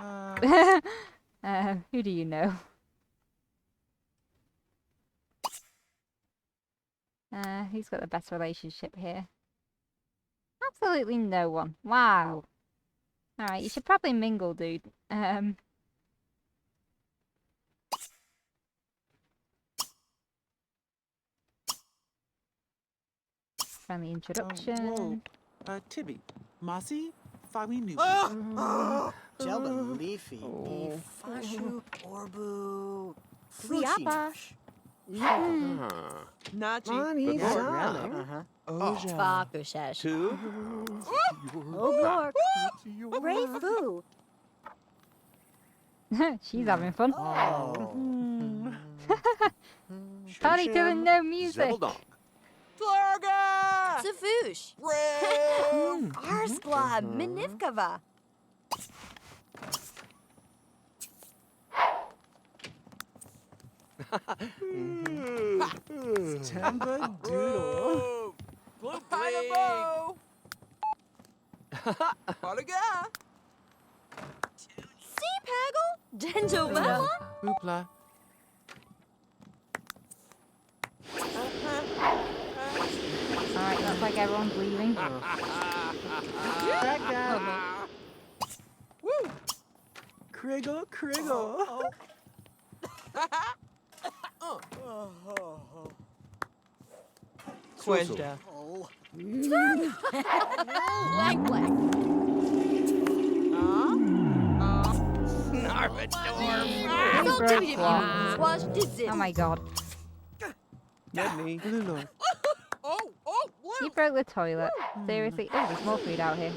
Who do you know? Who's got the best relationship here? Absolutely no one. Wow. Alright, you should probably mingle, dude. Friendly introduction. Tibby. Mossy. Fawi New. Jelba Leafy. Fashu. Orbu. Fliapa. Nachi. Uh-huh. Fakushesh. Two. Oblork. Ray Fu. She's having fun. Oh. Party to the no music. Zebeldonk. Flurga! Safush. Arskla. Minivkava. Tamba Doodle. Pineapple! Palaga! Sea Paggle. Denjo Mela. Hoopla. Alright, looks like everyone's leaving. Woo! Kriggle, Kriggle. Questa. Oh. Leg black. Who broke what? Swash dizzy. Oh my god. Nedney. Lulu. You broke the toilet. Seriously? Oh, there's more food out here.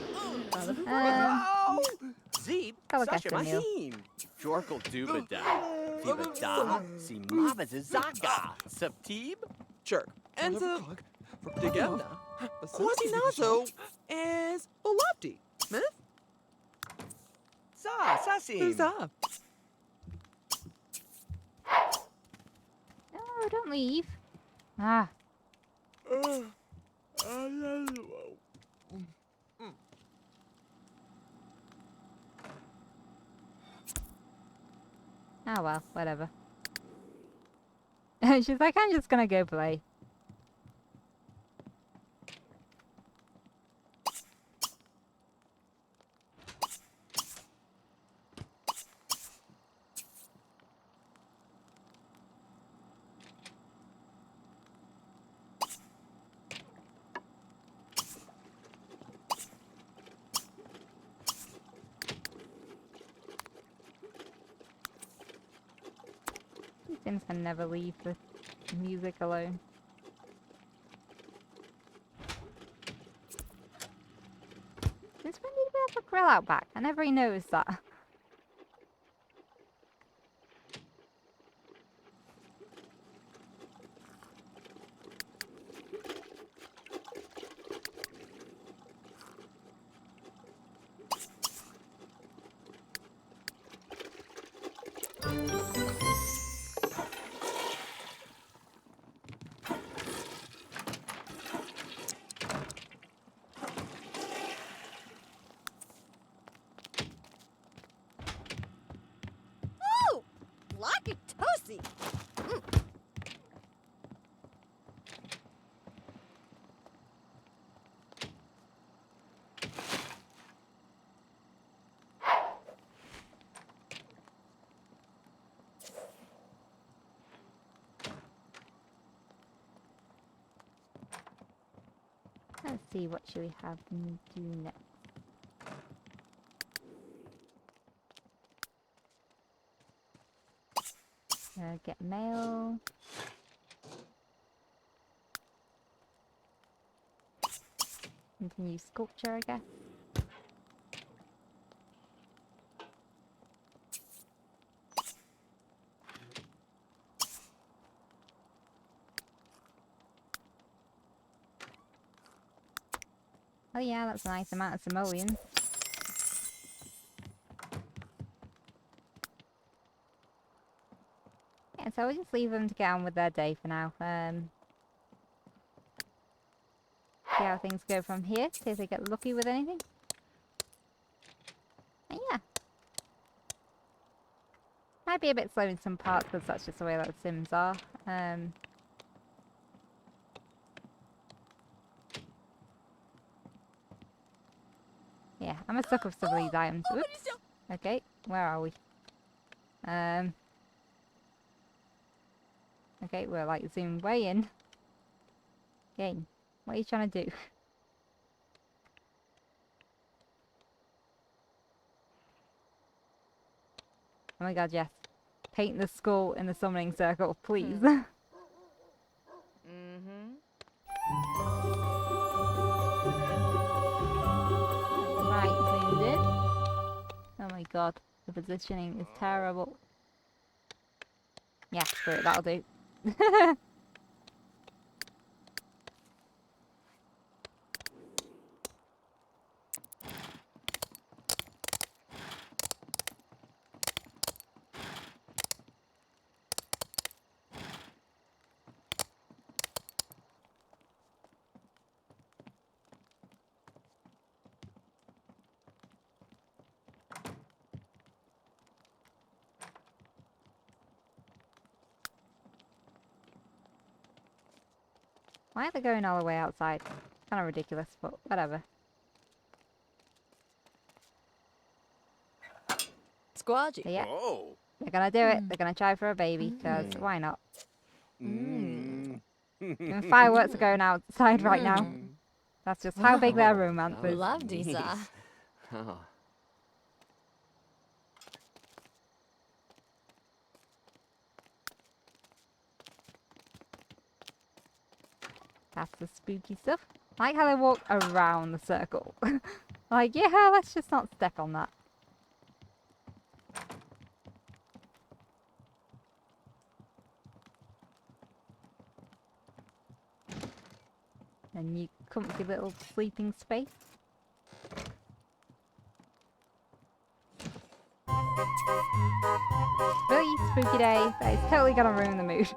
Zeeb, Have a guess, Sasha Emil. Maheen. Jorkle Dubada. Vivada. Si Mavazazaga. Subtib. Jerk. And the Digena. Quasinazo is Olopti. Smith? Sasim. Who's up? No, don't leave. Ah. Oh well, whatever. She's like, I'm just gonna go play. Sims can never leave the music alone. Since when did we have a grill out back? I never really noticed that. Oh! Like it toasty! Let's see, what should we have do next? Get mail. Continue sculpture, I guess. Oh yeah, that's a nice amount of simoleons. Yeah, so we'll just leave them to get on with their day for now. See how things go from here, see if they get lucky with anything. And yeah. Might be a bit slow in some parts because that's just the way that the Sims are. Yeah, I'm a sucker for some of these items. Oops. Okay, where are we? Okay, we're like zoomed way in. Game, what are you trying to do? Oh my god, yes. Paint the skull in the summoning circle, please. Right, zoomed in. Oh my god, the positioning is terrible. Yeah, screw it, that'll do. Why are they going all the way outside? Kind of ridiculous, but whatever. Squadgy. So yeah, Oh. they're gonna do it. They're gonna try for a baby, because why not? Mm. Even fireworks are going outside right now. That's just how big their romance is. Love Disa. Oh. That's the spooky stuff. I like how they walk around the circle. Like, yeah, let's just not step on that. A new comfy little sleeping space. Really spooky day. That is totally gonna ruin the mood.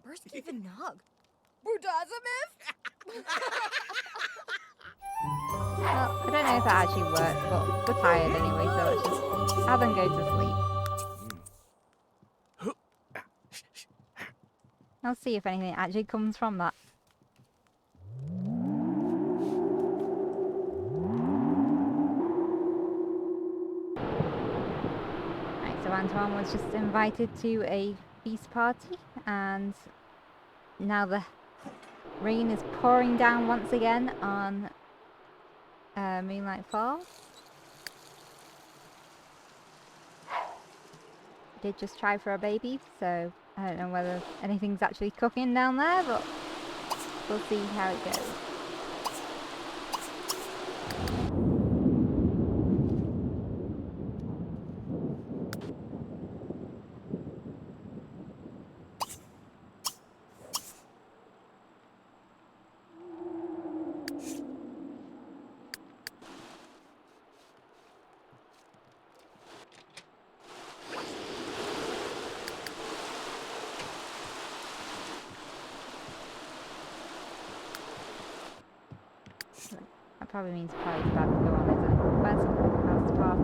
Burst even nog. Budazamif? Well, I don't know if that actually works, but we're tired anyway, so let's just have them go to sleep. I'll see if anything actually comes from that. Antoine was just invited to a feast party, and now the rain is pouring down once again on Moonlight Falls. Did just try for a baby, so I don't know whether anything's actually cooking down there, but we'll see how it goes. That probably means the party's about to go on, isn't it? How's the party?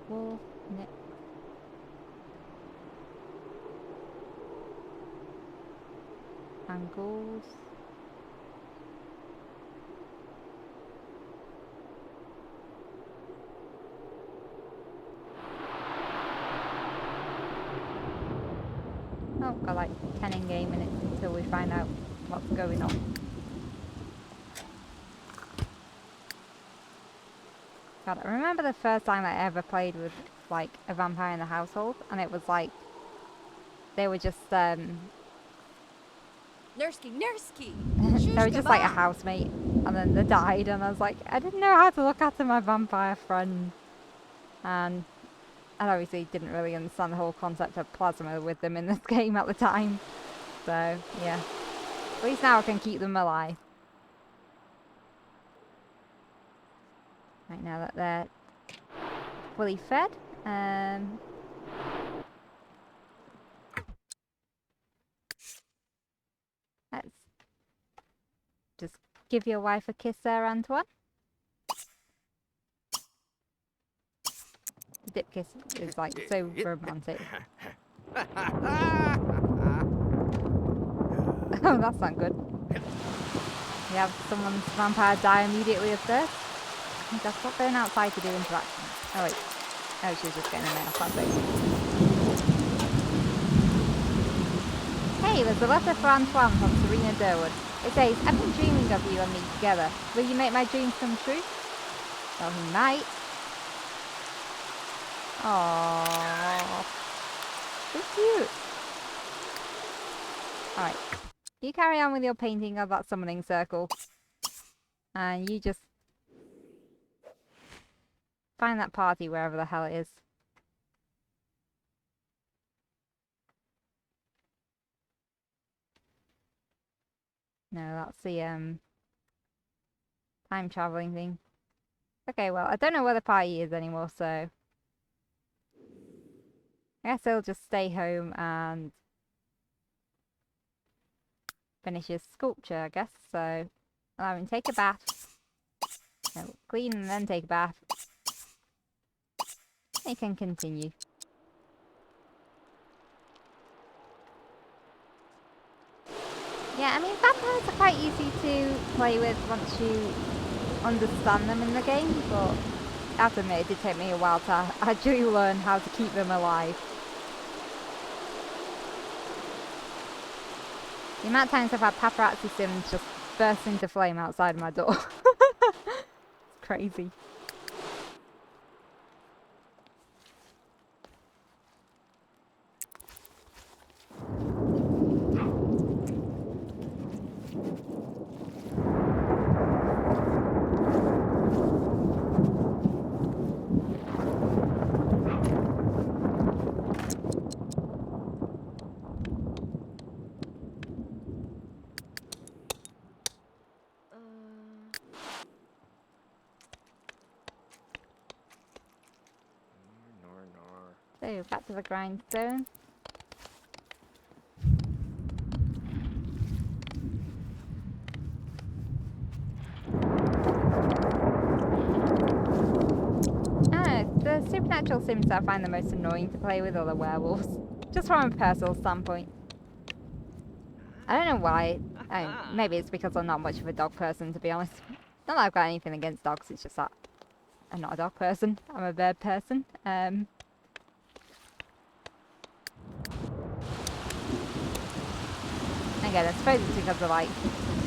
Wolf, Nick. And Goulds. Oh, got like 10 in-game minutes until we find out what's going on. God, I remember the first time I ever played with like a vampire in the household, and it was like they were just Nursky. they were just like a housemate, and then they died, and I was like, I didn't know how to look after my vampire friend, and I obviously didn't really understand the whole concept of plasma with them in this game at the time. So yeah, at least now I can keep them alive. Right, now that they're fully fed, let's just give your wife a kiss there, Antoine. The dip kiss is like so romantic. Oh, that's not good. We have someone's vampire die immediately of thirst. That's not going outside to do interactions. Oh wait. Oh, she was just getting a nail. That's it. Hey, there's a letter for Antoine from Serena Durwood. It says, I've been dreaming of you and me together. Will you make my dreams come true? Well, he might. Aww. So cute. Alright. You carry on with your painting of that summoning circle. And you just find that party wherever the hell it is. No, that's the time traveling thing. Okay, well, I don't know where the party is anymore, so I guess I'll just stay home and finish his sculpture, I guess. So allow him to take a bath. No, clean and then take a bath. He can continue. Yeah, I mean, vampires are quite easy to play with once you understand them in the game, but I have to admit, it did take me a while to actually learn how to keep them alive. The amount of times I've had paparazzi sims just burst into flame outside my door. It's crazy. So, back to the grindstone. Ah, there's supernatural sims that I find the most annoying to play with are the werewolves. Just from a personal standpoint. I don't know why. Maybe it's because I'm not much of a dog person, to be honest. Not that I've got anything against dogs, it's just that I'm not a dog person. I'm a bird person. Again, I suppose it's because I like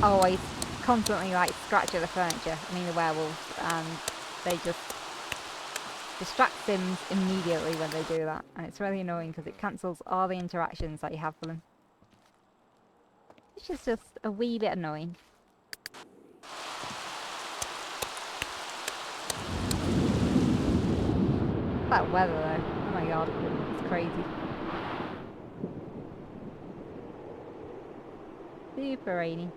always constantly like scratch at the furniture. I mean the werewolves, and they just distract sims immediately when they do that, and it's really annoying because it cancels all the interactions that you have for them. Which is just a wee bit annoying. That weather though, oh my god, it's crazy. Super rainy.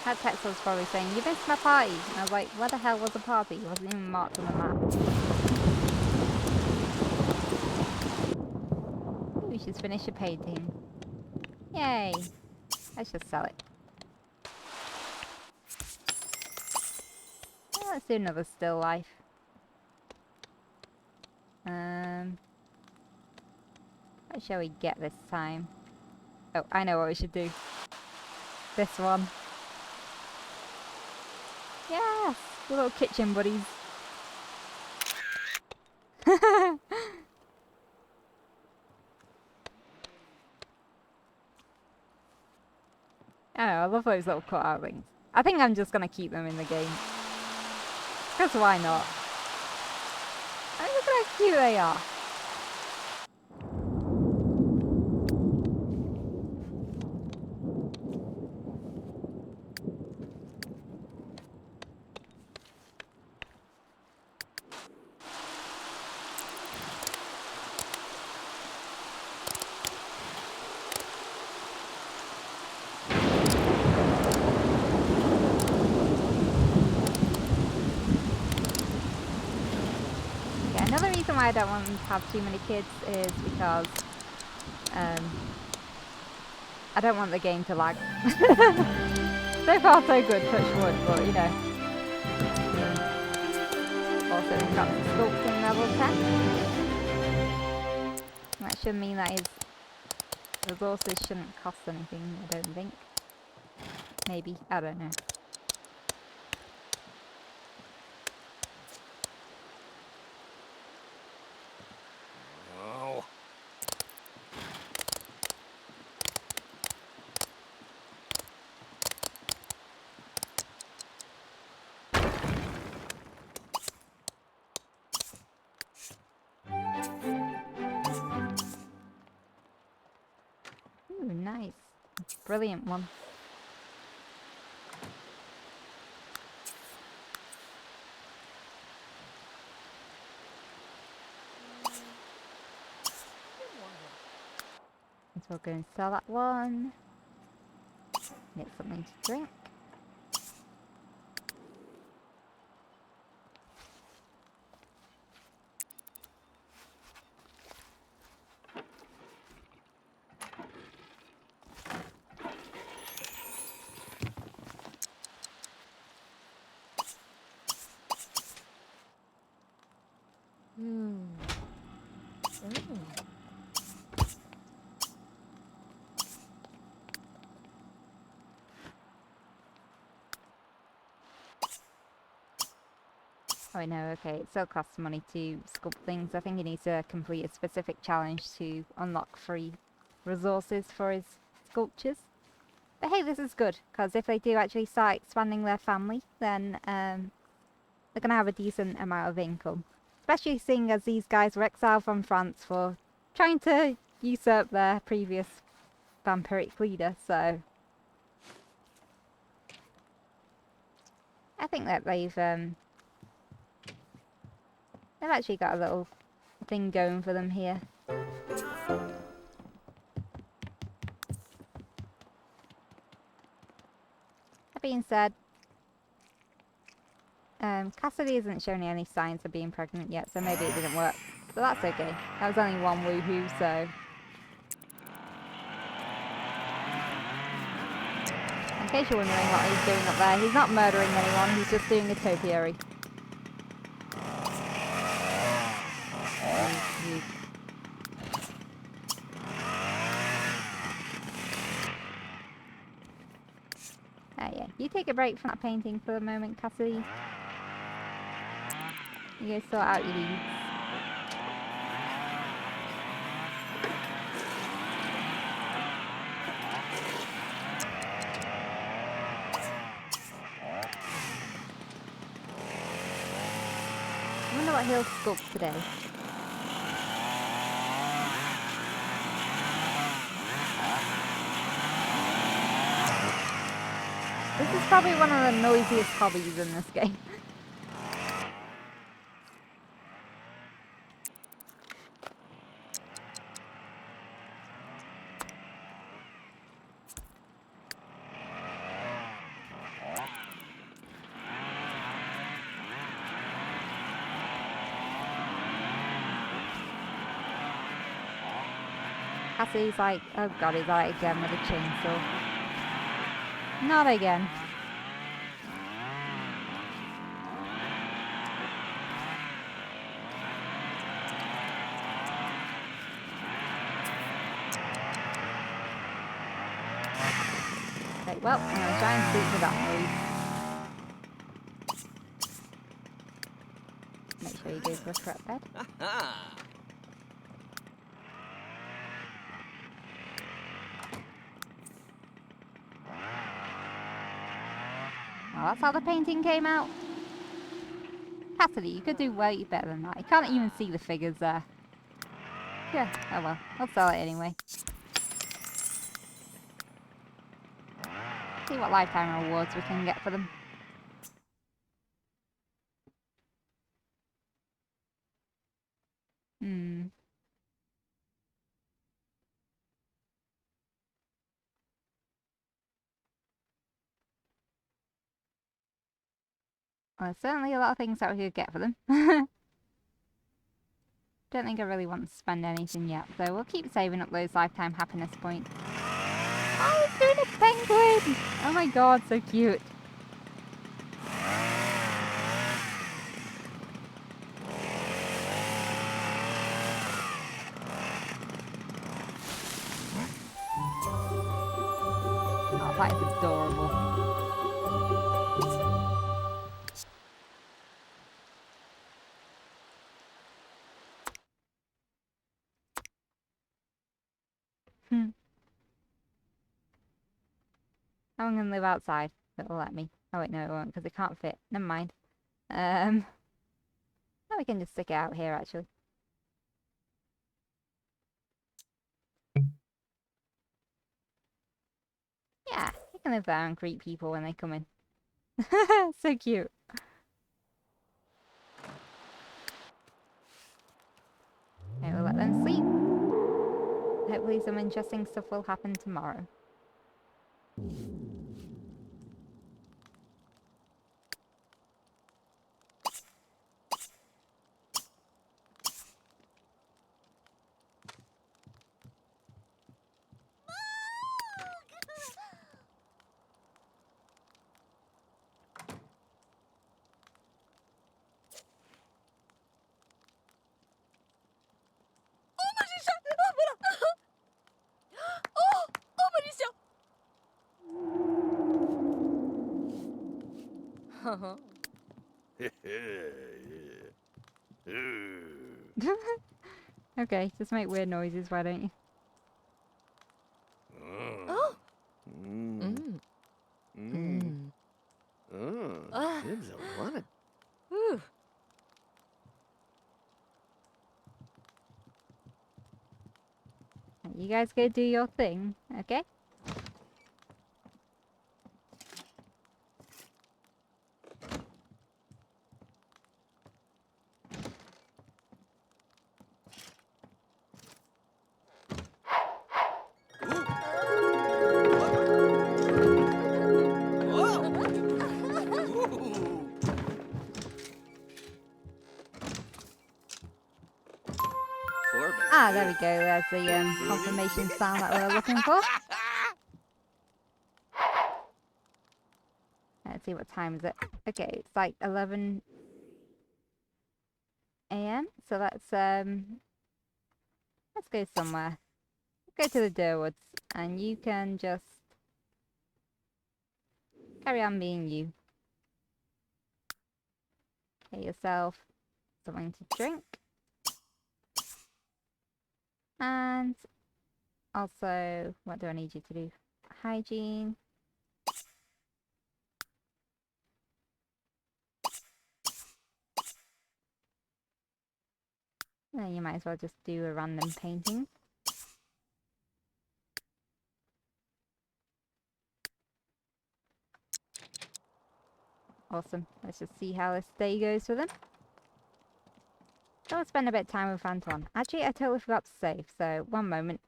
That text was probably saying, "You missed my party." And I was like, where the hell was the party? It wasn't even marked on the map. Ooh, she's finished a painting. Yay! Let's just sell it. Well, let's do another still life. What shall we get this time? Oh, I know what we should do. This one. Yes! The little kitchen buddies. I don't know, I love those little cutout things. I think I'm just gonna keep them in the game. Because why not? I mean, look at how cute they are. Another reason why I don't want to have too many kids is because I don't want the game to lag. So far so good, touch wood, but you know. Also we've got the sculpting level 10. That should mean that his resources shouldn't cost anything, I don't think. Maybe, I don't know. Ooh, nice. Brilliant one. So we're going to sell that one. Get something to drink. Oh no, okay, it still costs money to sculpt things. I think he needs to complete a specific challenge to unlock free resources for his sculptures. But hey, this is good, because if they do actually start expanding their family, then they're going to have a decent amount of income. Especially seeing as these guys were exiled from France for trying to usurp their previous vampiric leader, so I think that they've actually got a little thing going for them here. That being said, Cassidy isn't showing any signs of being pregnant yet, so maybe it didn't work. But that's okay. That was only one woohoo, so... In case you're wondering what he's doing up there, he's not murdering anyone, he's just doing a topiary. Yeah, you take a break from that painting for a moment, Cassidy. You go sort out your leads. I wonder what he'll sculpt today. This is probably one of the noisiest hobbies in this game. Cassie's like, oh god, he's at it again with a chainsaw. Not again. Okay, well, I'm gonna try and sleep with that noise. Make sure you go to the correct bed. Ha! Well, that's how the painting came out. Cassidy, you could do way better than that. You can't even see the figures there. Yeah, oh well. I'll sell it anyway. See what lifetime rewards we can get for them. Well, there's certainly a lot of things that we could get for them. Don't think I really want to spend anything yet, so we'll keep saving up those lifetime happiness points. Oh, it's doing a penguin! Oh my god, so cute. Oh, that is adorable. I'm gonna live outside. It'll let me. Oh wait, no it won't, because it can't fit. Never mind. Oh, we can just stick it out here, actually. Yeah, you can live there and greet people when they come in. So cute. Okay, we'll let them sleep. Hopefully some interesting stuff will happen tomorrow. Okay, just make weird noises, why don't you? Oh. Dibs are running. Ooh. You guys go do your thing, okay? Ah, there we go. There's the confirmation sound that we were looking for. Let's see, what time is it? Okay, it's like 11 a.m. So let's go somewhere. Go to the Durwoods, and you can just carry on being you. Get yourself something to drink. And also, what do I need you to do? Hygiene. Then you might as well just do a random painting. Awesome. Let's just see how this day goes for them. So I'll spend a bit of time with Antoine. Actually, I totally forgot to save, so one moment.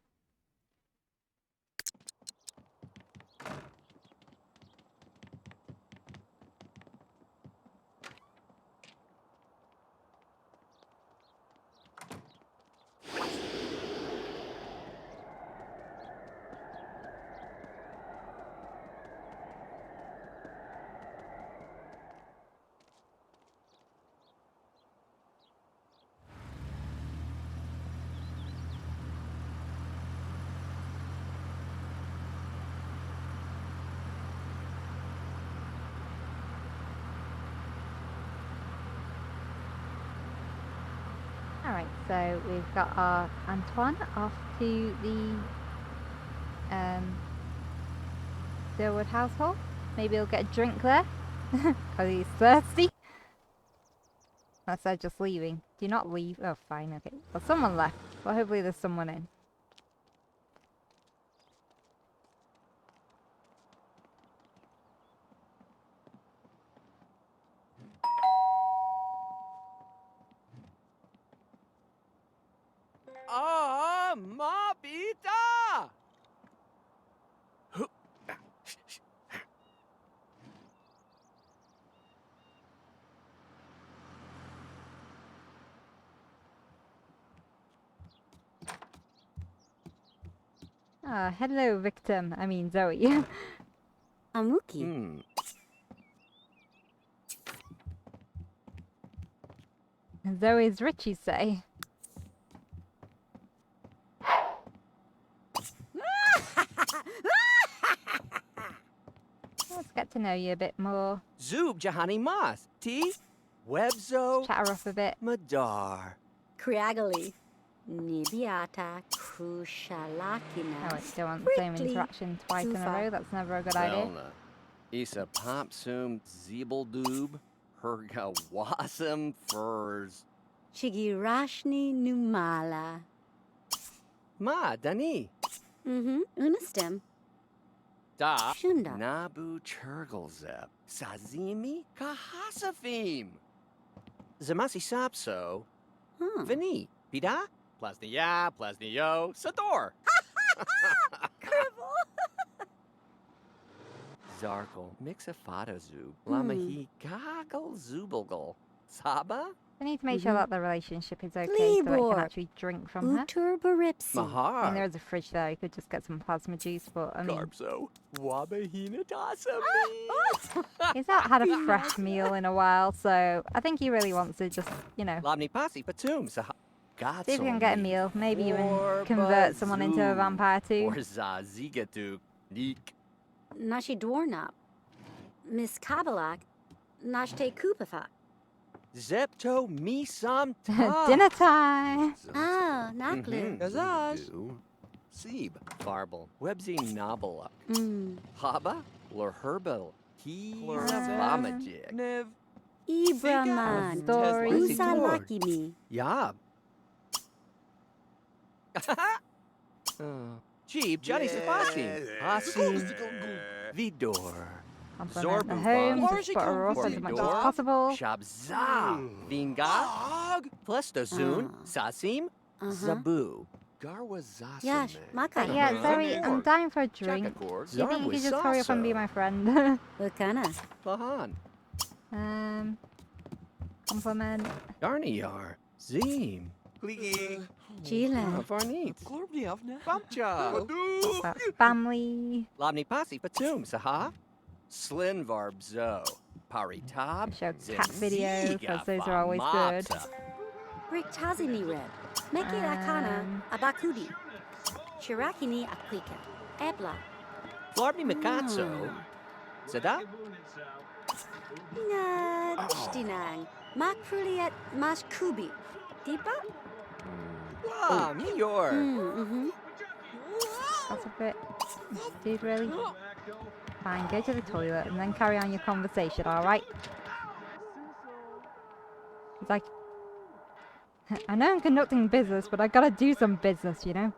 Alright, so we've got our Antoine off to the Durwood household. Maybe he'll get a drink there, because he's thirsty. Unless they're just leaving. Do not leave. Oh, fine, okay. Well, someone left. Well, hopefully there's someone in. Ah, mapita! Ah, hello, victim. I mean, Zoe. Amuki. Zoe's rich, you say? Let's get to know you a bit more. Zub Jahani Mas. T. Webzo. Chat her up a bit. Madar. Kriagali. Nibiata Krushalakina. Oh, wait, don't want the same interaction twice in a row. That's never a good idea. Velna. Isa Popsum Zeebeldoob. Herga Wasam Furs. Chigirashni Numala. Ma Dani. Unistem. Da. Shunda. Nabu Churglzeb. Sazimi Kahasafim. Zamasi Sapso. Vini. Pida. Plasnia. Plasnio. Sador. Zarkle. Mixafata Zub. Lamahi. Goggle Zubalgal. Saba. I need to make sure that the relationship is okay so I Libor. can actually drink from her. Uturbaripsi. I mean, Mahar. there is a fridge there. You could just get some plasma juice, but I mean, Garbso. Wabahina Tasami. he's not had a fresh meal in a while, so I think he really wants to just, you know, Labni Pasi Patum. see if we can get a meal. Maybe even convert someone into a vampire too. Or Zazigatu. Neek. Nashi Dwarnap. Miss Kabalak. Nashte Kupafa. Zepto me some Dinner time! Ah, Naklu. Gazage. Sieb. Farble. Websy Nobeluk. Mm. Haba. Lurherbal. He. Lurzel. Lamajig. Nev. Ibraman. Story. Usalakimi. Yob. Jeep. Johnny Sabasi. Asim. Vidor. Compliment the Zorbu home, Bob. just butter her up as much as Dor. possible. Shabza. Vinga. Plestozoon. Sasim. Zabu. Garwa Zasame. Yash, Maka. Yeah, Zoe, I'm dying for a drink. Chakakor. Do you think you could just hurry up and be my friend? Wakana. Lahan. Compliment. Garniyar. Zim. Gligi. Gila. Varnit. Glorbniovna. Bumpcha. About family. Labni Pasi Patum, Saha. Slin Varbzo. Paritab. Show cat video, 'cause those are always good. Brick Tazini Red. Meki Akana Abakudi. Shirakini Akwika. Ebla. Flarbni Mikatso. Zada? Na Stinang. Makruliet Mashkubi. Diba? Ah, Mior. Mm-hmm. That's a bit... Dude, really? Fine, go to the toilet and then carry on your conversation, alright? It's like... I know I'm conducting business, but I gotta do some business, you know?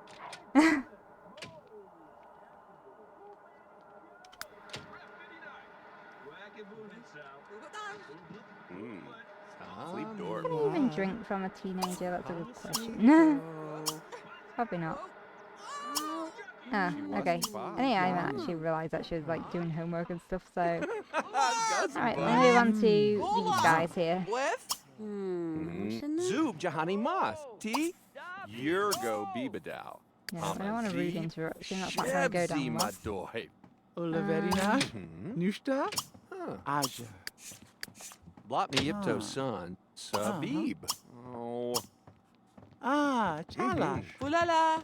Sleep door. Can I even drink from a teenager? That's a good question. Probably not. Ah, okay. And yeah, I didn't actually realise that she was like doing homework and stuff, so... Alright, let's move on to these guys here. Zub Jahani Mas. T. Yurgo Bibadow. Yeah, I don't want a rude interruption, that's not going to go down well. Madoy. Olaverina. Nushta. Aja. Blotni Ipto son. Sabib. Oh. Ah, Chala. Fulala.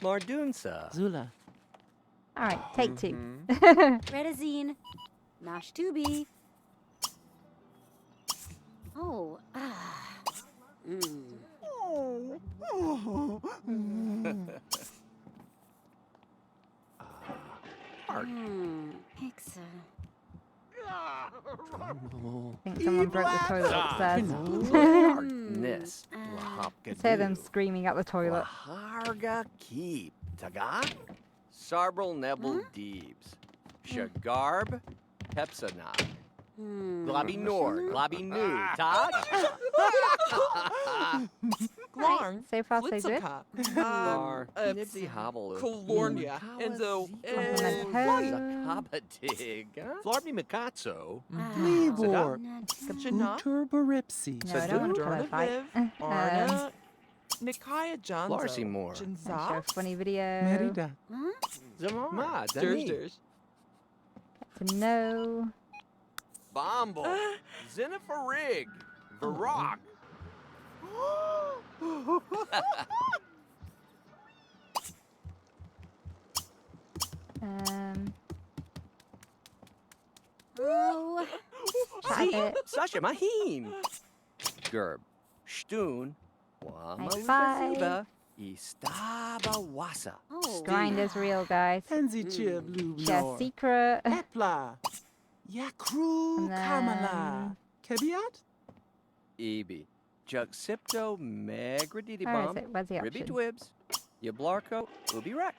Mardunsa. Zula. Alright, take two. Redazine. Nashtubi. Oh, ah. Hexa. I think someone broke the toilet upstairs. Nis. Let's hear them screaming at the toilet. Harga Keep. Taga. Sarbral Nebel Deebs. Shagarb. Pepsanat. Globby Nor. Globby Nu. Taj. Glarn. So far, so good. Flitzaka. Bar. Nibsy Hobble. Colornia. Enzo. Compliment her. Kabatig. Flarbni Mikatso. Libor. Chana. Turboripsi. No, I don't want to pillow fight. Arna. Nikaya Johnzo. Larcy Moore. Show a Jinza. funny video. Merida. Ma. Durs Durs. To know. Bomble. Zennifer Rig. Varrock. Oh. Chat a bit. Sasha Mahim. Gerb. Stun. High five. Wamalubaziba. Istaba Wasa. Oh. Grind is real, guys. Enzi Chib Share Lubior. secret. Epla. Yakru And then- Kamala. Kebiat? Ebi. Juxipto Where is Megradidibum. it? Where's the Ribby option? Twibs. Yablarko. Ubi Rex.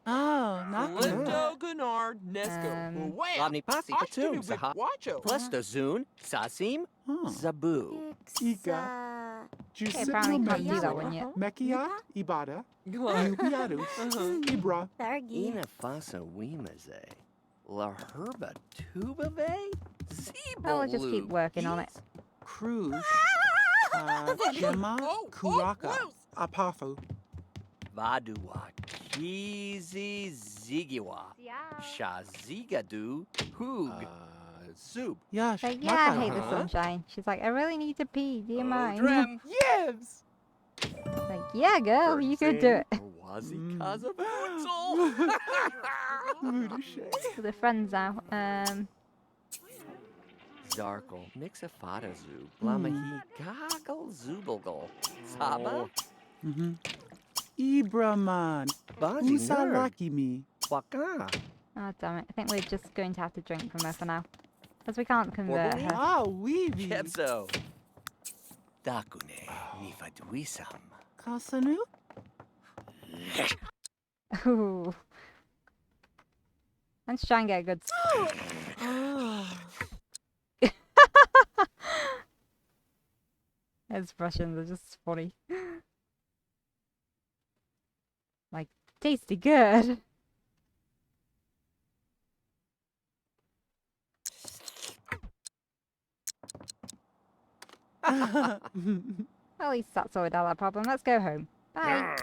Oh, not good. Lindo Gunnar Nesco. Wham. Labni Pasi Patum. Saha. Wacho. Plesto Zun. Sasim. Oh. Zabu. Hexa. Okay, apparently can't do that Yellow. one yet. Mekiat, Ibada, Glarn. Ubiadus, Ibra, Thargi. Ina Fasa Wimaze. La Herba Tubave. Zebo. Oh, we'll just keep working on it. Cruz, Gemma, Kuraka, Apafo, Vadua. Kizi Zigiwa. Shazigadu. Hoog. Zub. Yash, Like, yeah, I hate the Uh-huh. sunshine. She's like, I really need to pee. Do you mind? Drem. Yevs! Like, yeah, girl, you could do it. Wazi Mm. Kaza Futzel. So they're friends now. Zarkle. Mixafata Zub. Blamahi Goggle Zubalgal. Saba. Ibraman, Bazi Nerd. Usalakimi, Waka. Oh, damn it. I think we're just going to have to drink from her for now. Because we can't convert her. Ah, Weeby, Kebzo. Dakune. Nifaduisam. Kasanu, Ooh. Let's try and get a good... Expressions are just funny. Like, tasty good. At least that's sorted out that problem. Let's go home. Bye.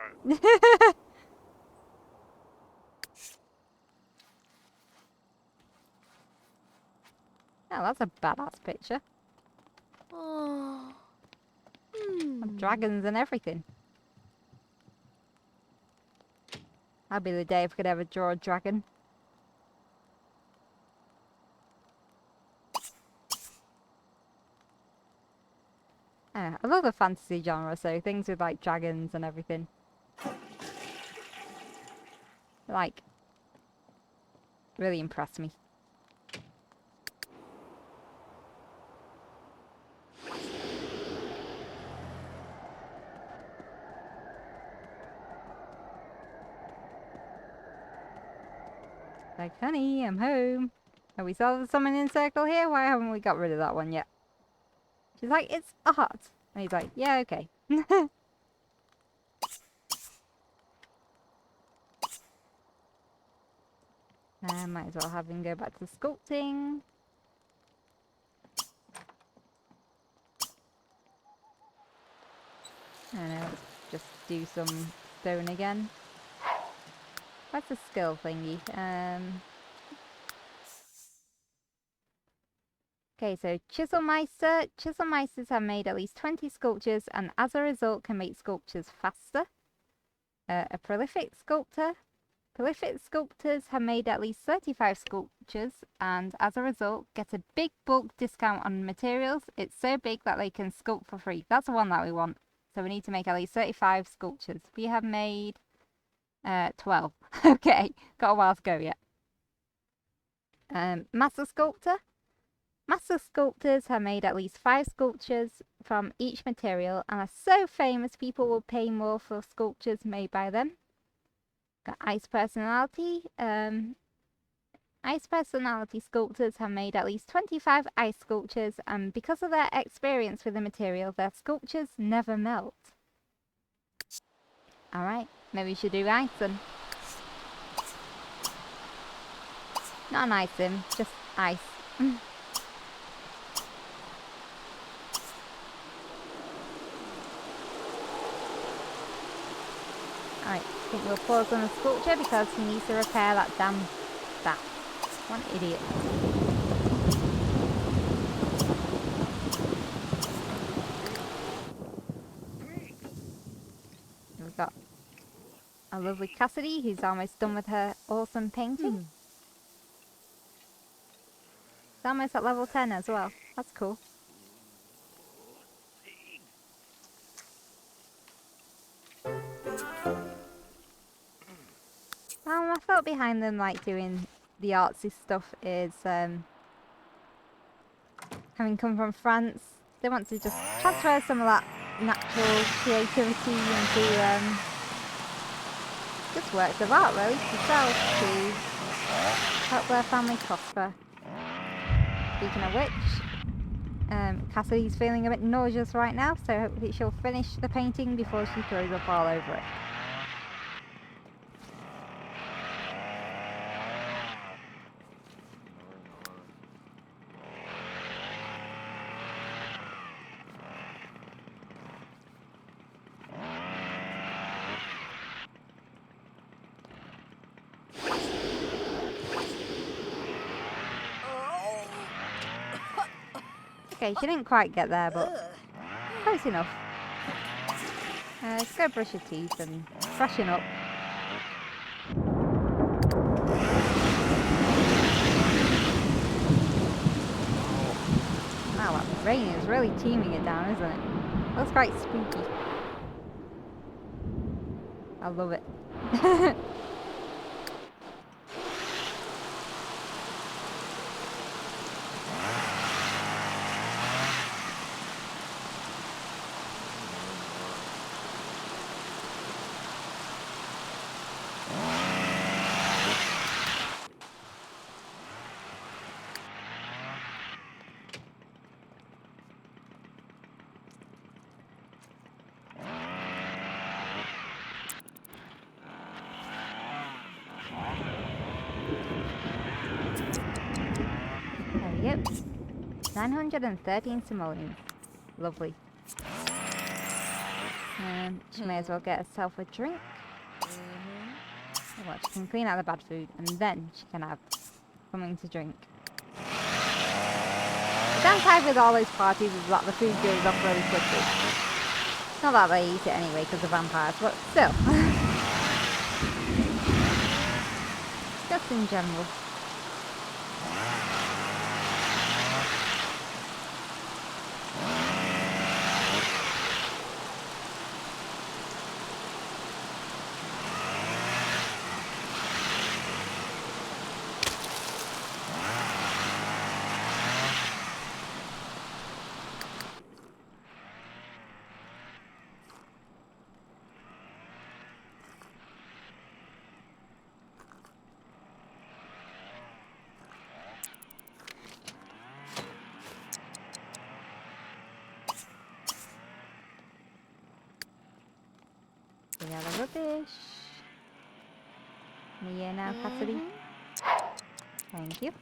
Oh, that's a badass picture. Oh. Of dragons and everything. That'd be the day if I could ever draw a dragon. I love the fantasy genre, so things with like dragons and everything. Like, really impress me. Like, honey, I'm home. Have we solved the summoning circle here? Why haven't we got rid of that one yet? She's like, it's a heart. And he's like, yeah, okay. Might as well have him go back to sculpting. I don't know, let's just do some stone again. What's the skill thingy? Okay, so Chiselmeister. Chiselmeisters have made at least 20 sculptures and as a result can make sculptures faster. A prolific sculptor. Prolific sculptors have made at least 35 sculptures and as a result get a big bulk discount on materials. It's so big that they can sculpt for free. That's the one that we want. So we need to make at least 35 sculptures. We have made 12. Okay, got a while to go yet. Master Sculptor. Master Sculptors have made at least 5 sculptures from each material and are so famous people will pay more for sculptures made by them. Got Ice Personality. Ice Personality Sculptors have made at least 25 ice sculptures and because of their experience with the material, their sculptures never melt. Alright, maybe we should do ice then. Not an ice sim, just ice. Alright, I think we'll pause on the sculpture because he needs to repair that damn staff. What an idiot. We've got a lovely Cassidy who's almost done with her awesome painting. It's almost at level 10 as well. That's cool. I felt behind them like doing the artsy stuff is having come from France, they want to just transfer some of that natural creativity into just works of art really to sell to help their family prosper. Speaking of which, Cassidy's feeling a bit nauseous right now, so hopefully she'll finish the painting before she throws up all over it. Okay, she didn't quite get there, but close enough. Let's go brush your teeth and freshen up. Wow, that rain is really teaming it down, isn't it? Looks quite spooky. I love it. There we go. 913 simoleons. Lovely. She may as well get herself a drink. Well, she can clean out the bad food, and then she can have something to drink. The downside with all those parties is that the food goes off really quickly. Not that they eat it anyway because of vampires, but still. Just in general. Yeah, the rubbish. Yeah, now, Cassidy. Thank you.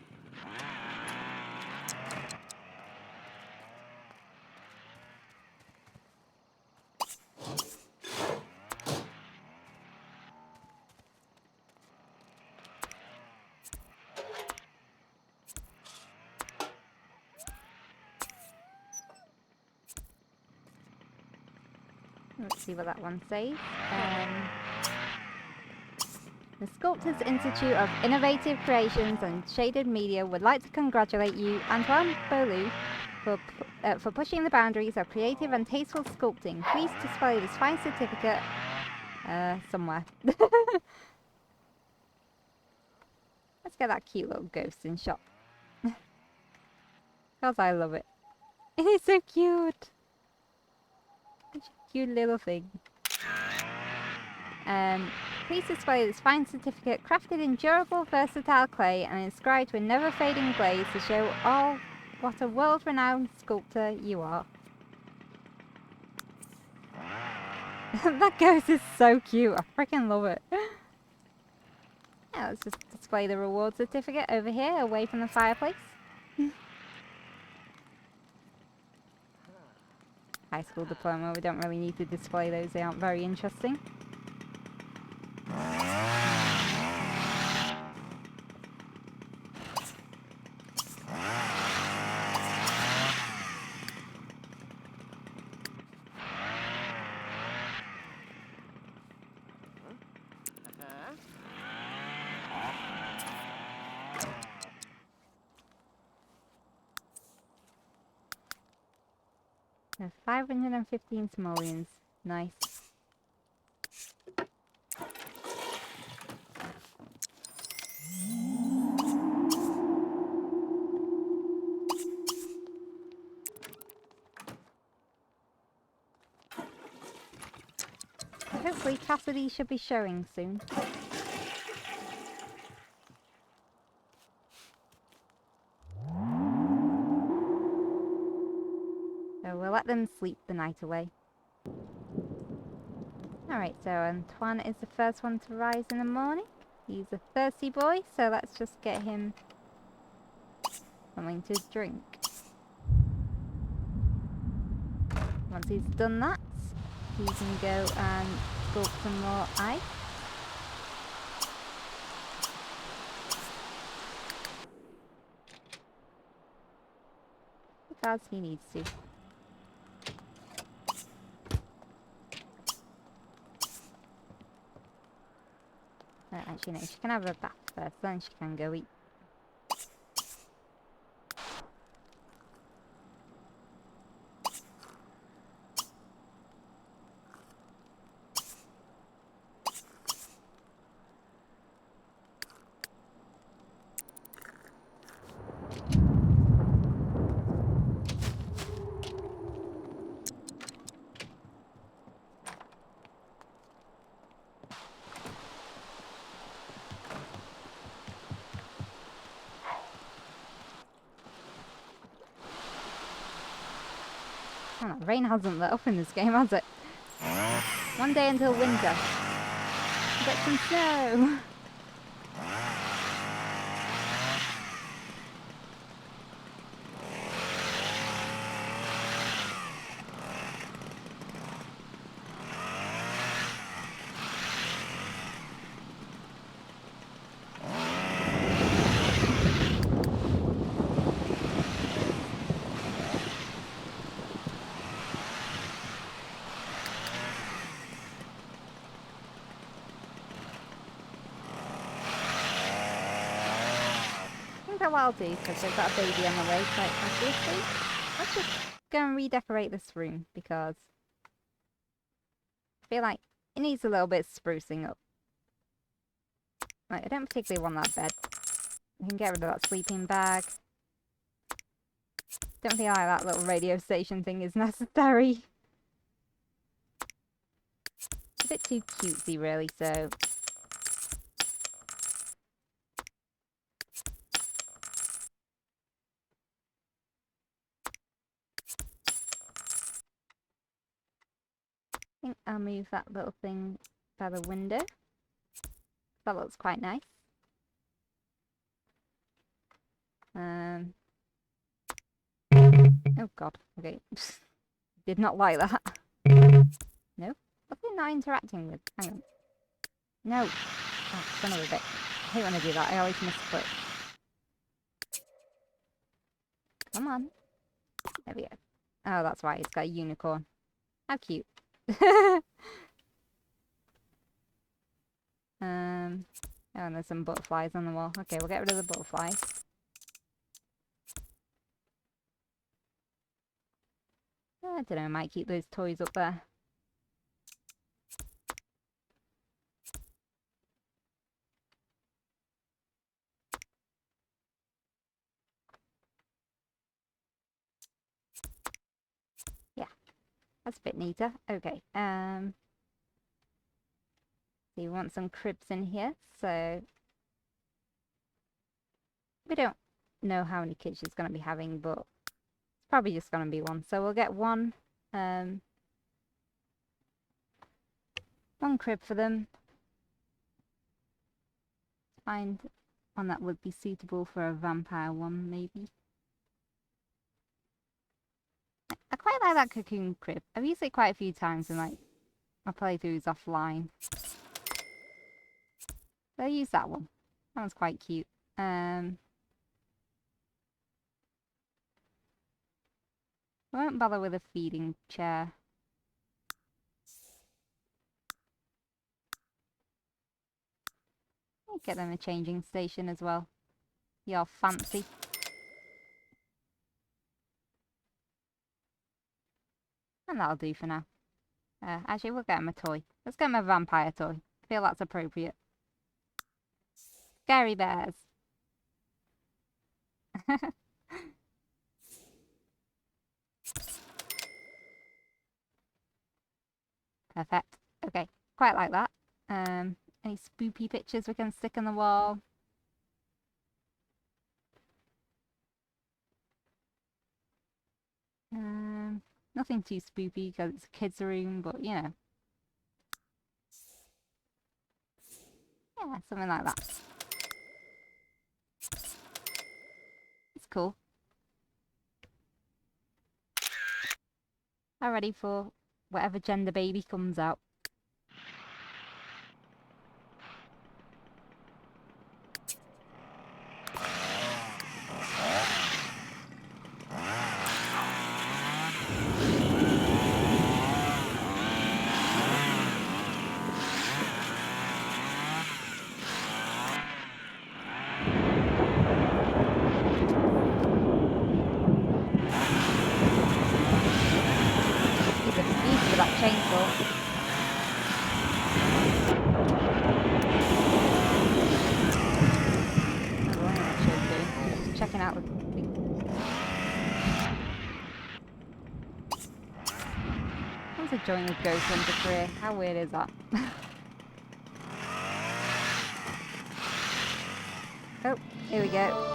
Let's see what that one says. The Sculptors Institute of Innovative Creations and Shaded Media would like to congratulate you, Antoine Beaulieu, for pushing the boundaries of creative and tasteful sculpting. Please display this fine certificate somewhere. Let's get that cute little ghost in shot. Because I love it. It is so cute. Such a cute little thing. Please display this fine certificate crafted in durable, versatile clay and inscribed with never-fading glaze to show all what a world-renowned sculptor you are. That ghost is so cute. I freaking love it. Yeah, let's just display the reward certificate over here, away from the fireplace. High school diploma, we don't really need to display those, they aren't very interesting. There's 515 simoleons. Nice. Hopefully Cassidy should be showing soon. So we'll let them sleep the night away. Alright, so Antoine is the first one to rise in the morning. He's a thirsty boy, so let's just get him something to drink. Once he's done that, he can go and sculpt some more ice. Because he needs to. Actually, no, she can have a bath first, then she can go eat. Oh, rain hasn't let up in this game, has it? One day until winter. Get some snow! what I'll do, because they've got a baby on the way, quite obviously. Let's just go and redecorate this room, because I feel like it needs a little bit of sprucing up. Right, I don't particularly want that bed. We can get rid of that sleeping bag. Don't feel like that little radio station thing is necessary. It's a bit too cutesy, really, so... I think I'll move that little thing by the window. That looks quite nice. Oh god, okay. Did not like that. No? What's it not interacting with? Hang on. No! Oh, son of a bit. I hate when I do that, I always misclick. Come on. There we go. Oh, that's right, it's got a unicorn. How cute. Oh, and there's some butterflies on the wall. Okay, we'll get rid of the butterflies. I don't know, I might keep those toys up there. Yeah, that's a bit neater. Okay, so you want some cribs in here, so we don't know how many kids she's going to be having, but it's probably just going to be one. So we'll get one crib for them. Find one that would be suitable for a vampire one, maybe. I quite like that cocoon crib. I've used it quite a few times in like my playthroughs offline. So I use that one. That one's quite cute. I won't bother with a feeding chair. I'll get them a changing station as well. You're fancy. And that'll do for now. Actually, we'll get him a toy. Let's get him a vampire toy. I feel that's appropriate. Scary bears. Perfect. Okay, quite like that. Any spoopy pictures we can stick on the wall? Nothing too spoopy because it's a kid's room, but you know. Yeah, something like that. It's cool. I'm ready for whatever gender baby comes out. Checking out the thing. I want to join the Ghost Hunter career. How weird is that? Oh, here we go.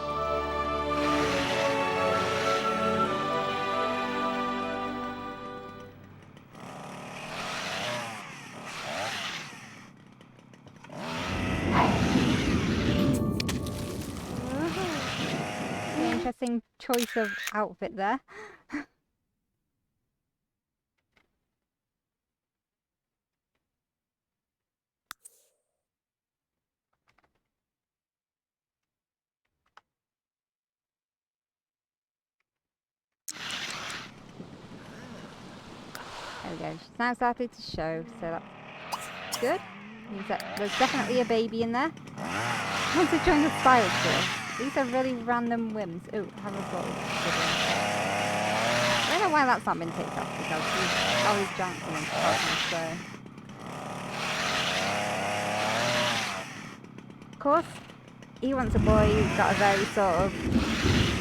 Interesting choice of outfit there. There we go. She's now started to show, so that's good. Means that there's definitely a baby in there. I want to join the style school. These are really random whims. Oh, have a gold. I don't know why that's not been ticked off because he's always Johnson and partner, so. Of course, he wants a boy who's got a very sort of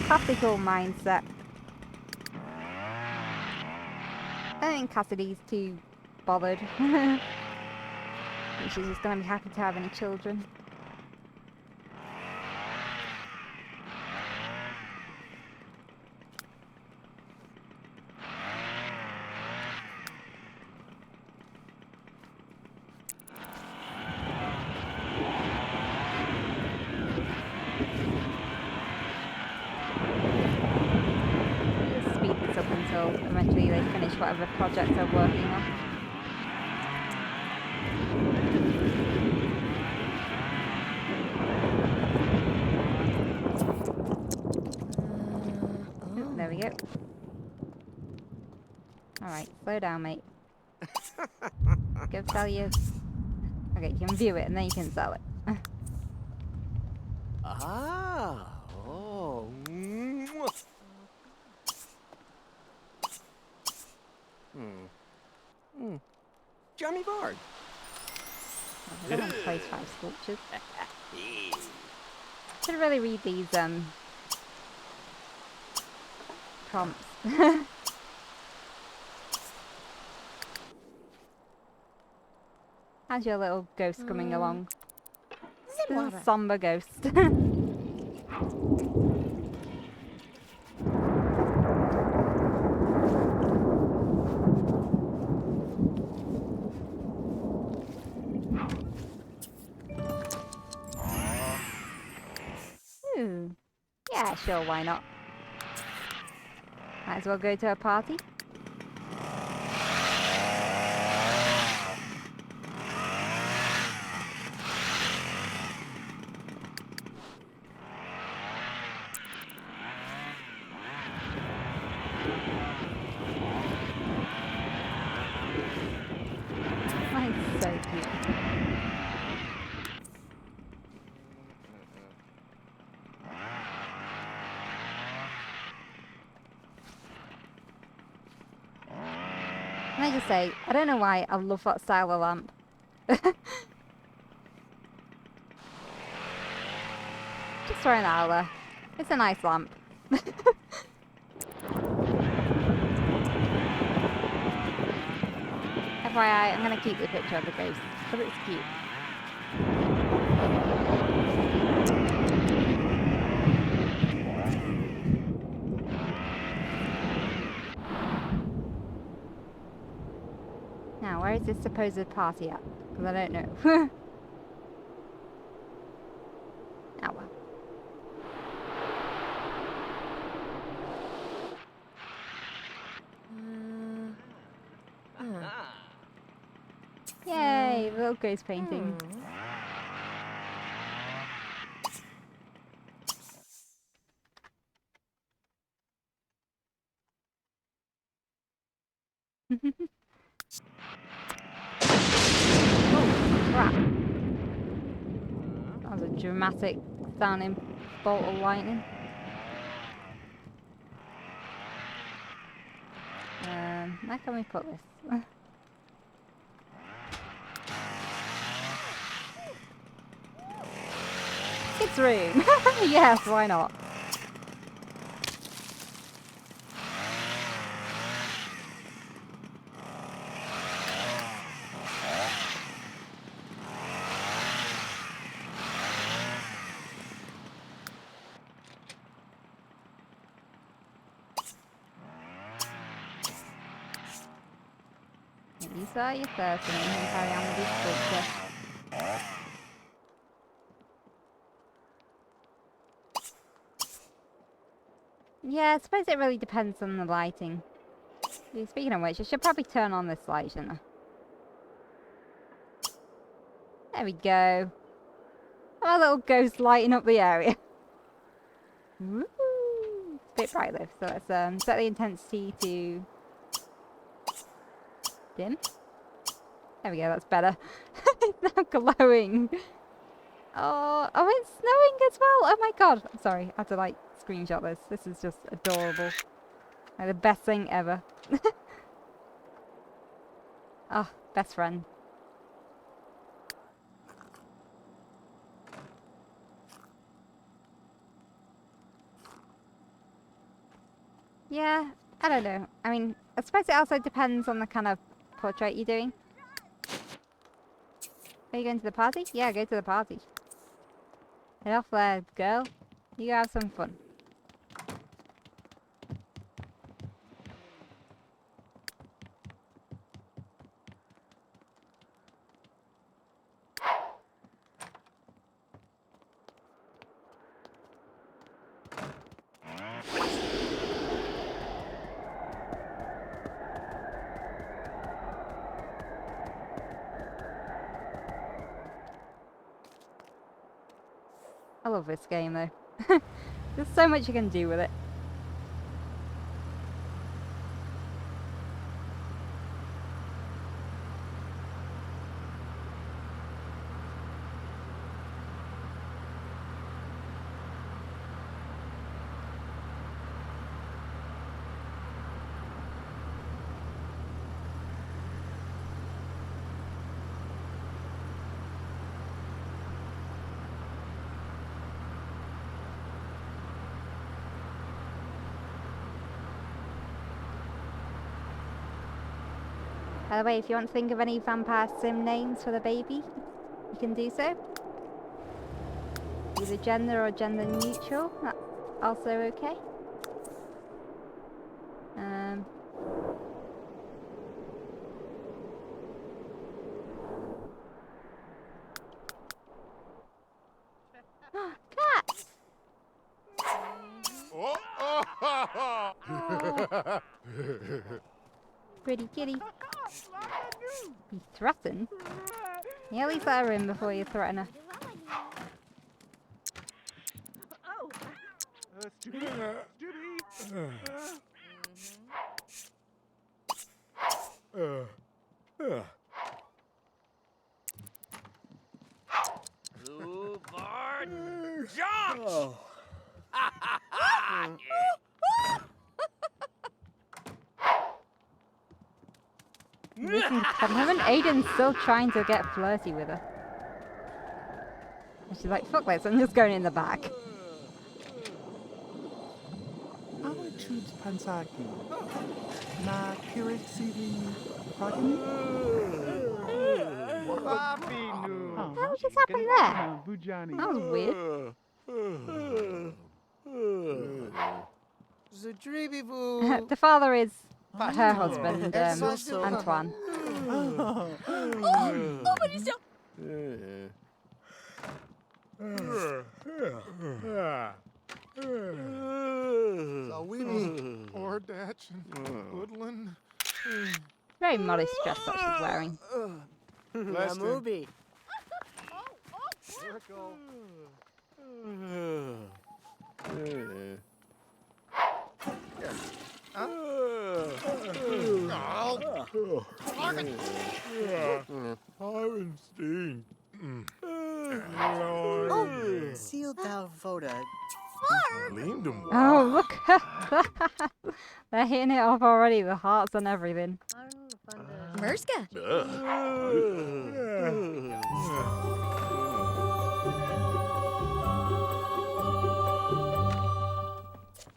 classical mindset. I don't think Cassidy's too bothered. She's just going to be happy to have any children. Just speed this up until eventually they finish whatever project they're working on. There we go. Alright, slow down, mate. Go sell you. Okay, you can view it and then you can sell it. Ah. Oh. Mwah. Johnny Bard. I don't want to place 5 sculptures. Should really read these prompts. How's your little ghost coming along? This is a somber ghost. Ooh. Yeah, sure, why not? Might as well go to a party. Mine's so cute. Can I just say, I don't know why, I love that style of lamp. Just throwing that out there. It's a nice lamp. FYI, I'm going to keep the picture of the ghost, because it's cute. Now, where is this supposed party at? Because I don't know. Oh well. Yay, little ghost painting. Oh, crap. That was a dramatic sounding bolt of lightning. Where can we put this? Kids' room! Yes, why not? You saw your first and then carry on with your sculpture. Yeah, I suppose it really depends on the lighting. Speaking of which, I should probably turn on this light, shouldn't I? There we go. Our little ghost lighting up the area. Woo! It's a bit bright though, so let's set the intensity to dim. There we go, that's better. It's now glowing. Oh, oh, it's snowing as well. Oh my god. I'm sorry. I had to like screenshot this. This is just adorable. Like the best thing ever. Oh, best friend. Yeah, I don't know. I mean, I suppose it also depends on the kind of portrait you're doing. Are you going to the party? Yeah, go to the party. Head off there, girl. You go have some fun. I love this game though. There's so much you can do with it. By the way, if you want to think of any vampire sim names for the baby, you can do so. Either gender or gender neutral, that's also okay. Cats! Pretty kitty. Be threatened? Yeah, at least let her in before you threaten her. Listen to her, and Aiden's still trying to get flirty with her. And she's like, fuck this, I'm just going in the back. I would choose Pansaki. Na Kirisiri Progeny? What just happened there? Bujani. That was weird. Zadribivu. The father is her husband, Antoine. Nobody's still. Sawini, Ordach, Woodland. Very modest dress that she's wearing. Namubi. Ironstein. Oh, sealed thou voda. Oh, look! They're hitting it off already, the hearts and everything. Merska.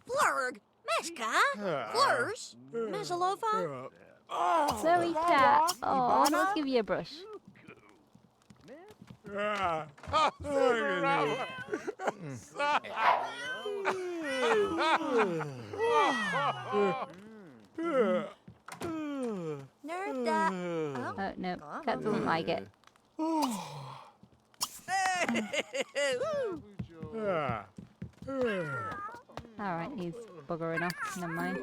Flurg. Meshka. Flourish. Meshalofa. Zoe cat. Oh, let's give you a brush. Nerda. Oh, no, cat doesn't like it. Alright, he's buggering off. Never mind.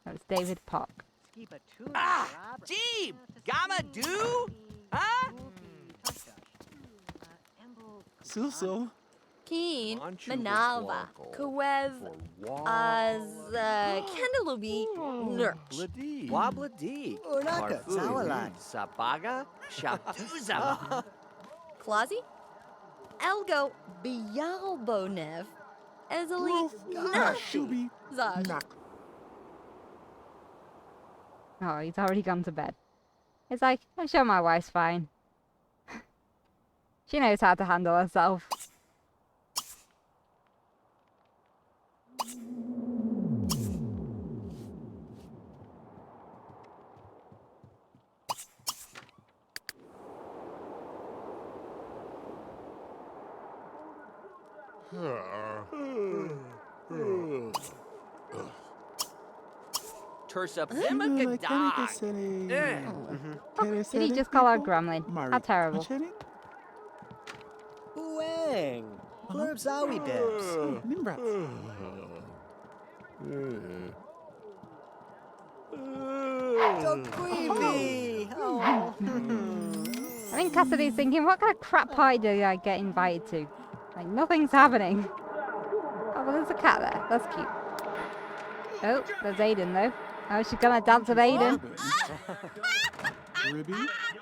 That was David Pock. Jeeb! Gamma do? Huh? Suso. Keen, Manchu Manalva, Waswankle. Kwev, Kendalubi, Nurch. Bladi. Wabladi. Unaka, Zawalan. Sabaga. Shatuzaba. Clausy, Elgo, Bialbonev, Ezeli, Roof, Nafi, Shubi, Zaj. Nak. Oh, he's already gone to bed. It's like, I'm sure my wife's fine. She knows how to handle herself. Tursa Like Pimagadag. Did he just call her gremlin? How terrible. Uang. Blurb Zawi Debs. Nimbrats. So creepy. Oh. I think Cassidy's thinking, what kind of crap pie did I get invited to? Like, nothing's happening. Oh, well, there's a cat there. That's cute. Oh, there's Aiden, though. Oh, she's gonna dance with Aiden. Ribby,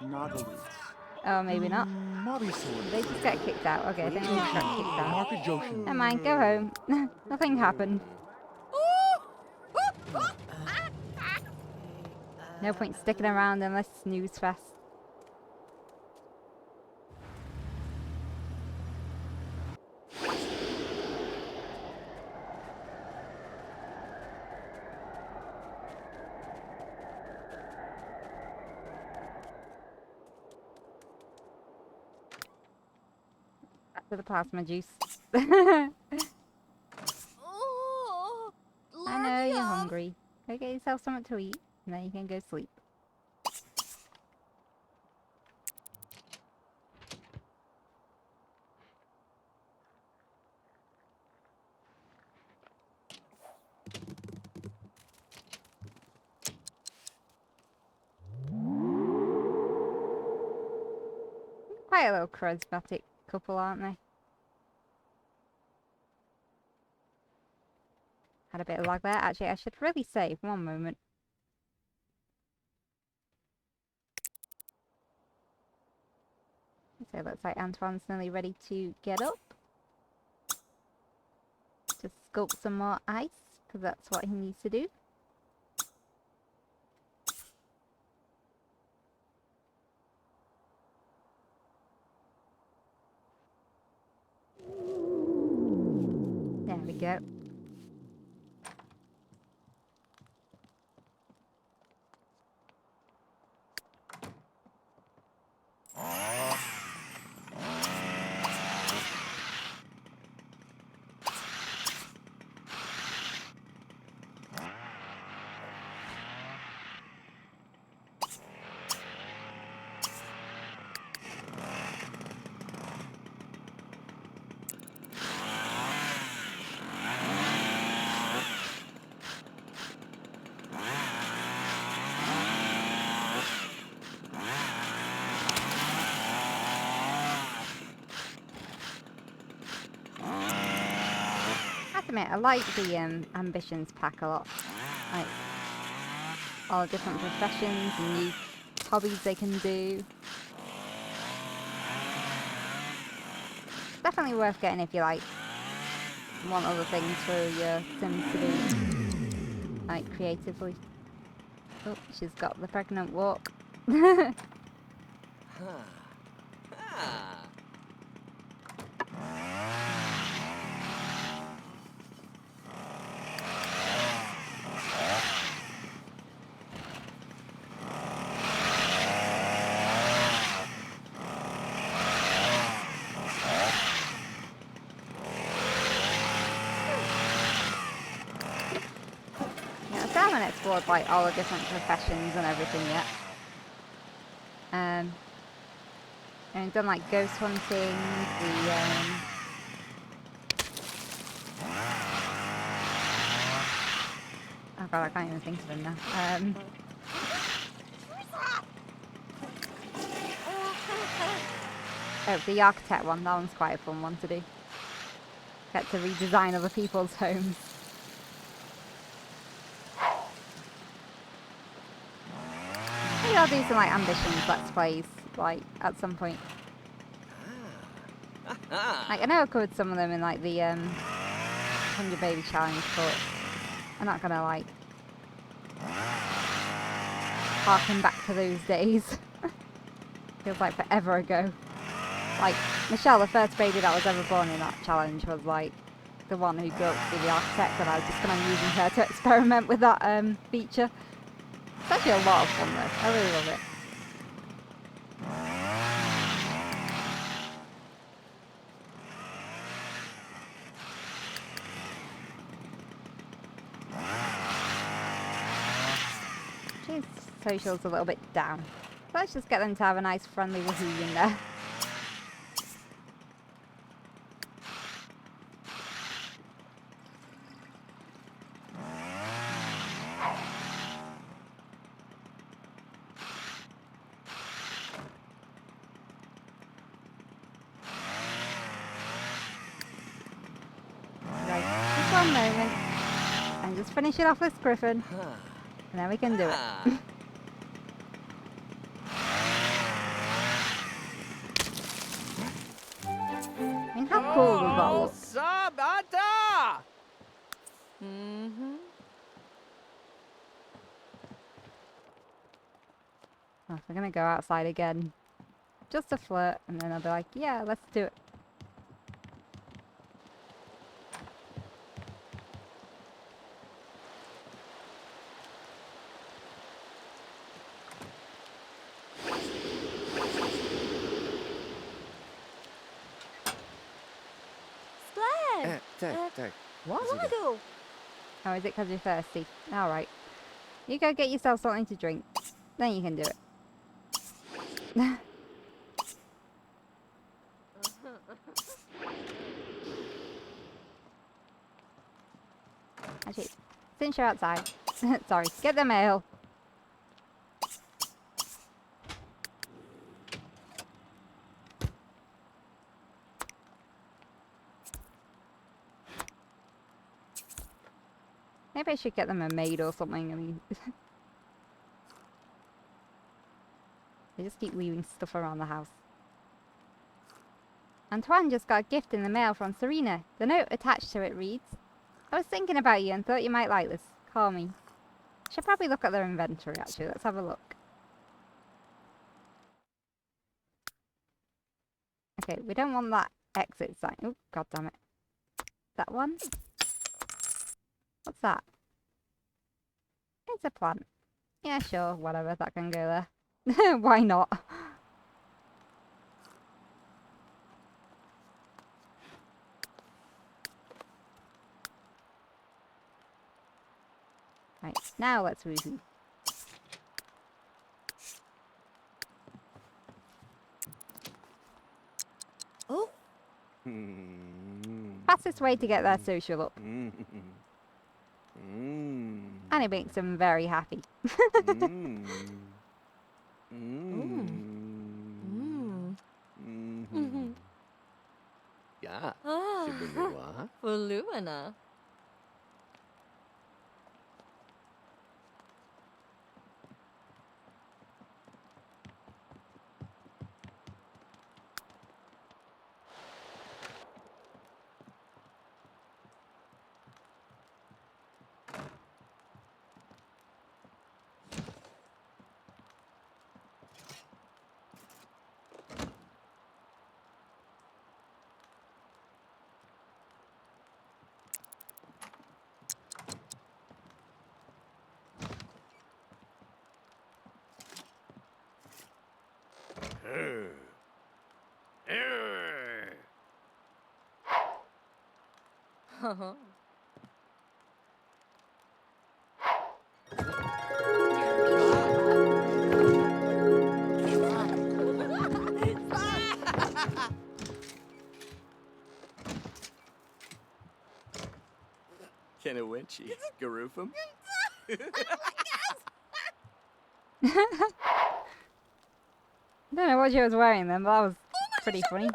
Nagaloots. Oh, maybe not. Mobby Sword. They just get kicked out. Okay, I think they just got kicked out. Market Joshin. Never mind, go home. Nothing happened. No point sticking around unless snooze fest. Back to the plasma juice. Oh, I know you're hungry. Go get yourself something to eat, and then you can go sleep. Quite a little charismatic couple, aren't they? Had a bit of lag there. Actually, I should really save. One moment. So it looks like Antoine's nearly ready to get up. Just sculpt some more ice, because that's what he needs to do. There we go. I like the ambitions pack a lot. Like all the different professions and new hobbies they can do. Definitely worth getting if you like want other things for your Sims to do, like creatively. Oh, she's got the pregnant walk. I haven't explored like all the different professions and everything yet. And done like ghost hunting, oh god, I can't even think of them now. Oh, the architect one, that one's quite a fun one to do. Get to redesign other people's homes. Maybe I'll do some like ambitions let's plays, like at some point. Like I know I covered some of them in like the 100 Baby Challenge, but I'm not gonna like harken back to those days. Feels like forever ago. Like Michelle, the first baby that was ever born in that challenge, was like the one who grew up to be the architect, and I was just kind of using her to experiment with that feature. It's actually a lot of fun though. I really love it. She's social's a little bit down. So let's just get them to have a nice friendly woohoo in there. Right, just one moment. And just finish it off this griffin. And then we can do it. I mean, how cool does that look? Sabata! Mm-hmm. Oh, we're gonna go outside again. Just to flirt, and then I'll be like, yeah, let's do it. Splash! What? Waddle! Oh, is it because you're thirsty? Alright. You go get yourself something to drink. Then you can do it. Actually, since you're outside. Sorry, get the mail. Maybe I should get them a maid or something. I mean, they just keep leaving stuff around the house. Antoine just got a gift in the mail from Serena. The note attached to it reads, I was thinking about you and thought you might like this. Call me. Should probably look at their inventory actually. Let's have a look. Okay, we don't want that exit sign. Oh, god damn it. That one? What's that? It's a plant. Yeah, sure, whatever, that can go there. Why not? Right, now let's woohoo. Oh, Fastest way to get their social up. And it makes them very happy. Yeah. ah, Sibunuwa. Voluana. Kennewinchy. Garoofum. I don't know what she was wearing then, but that was pretty funny.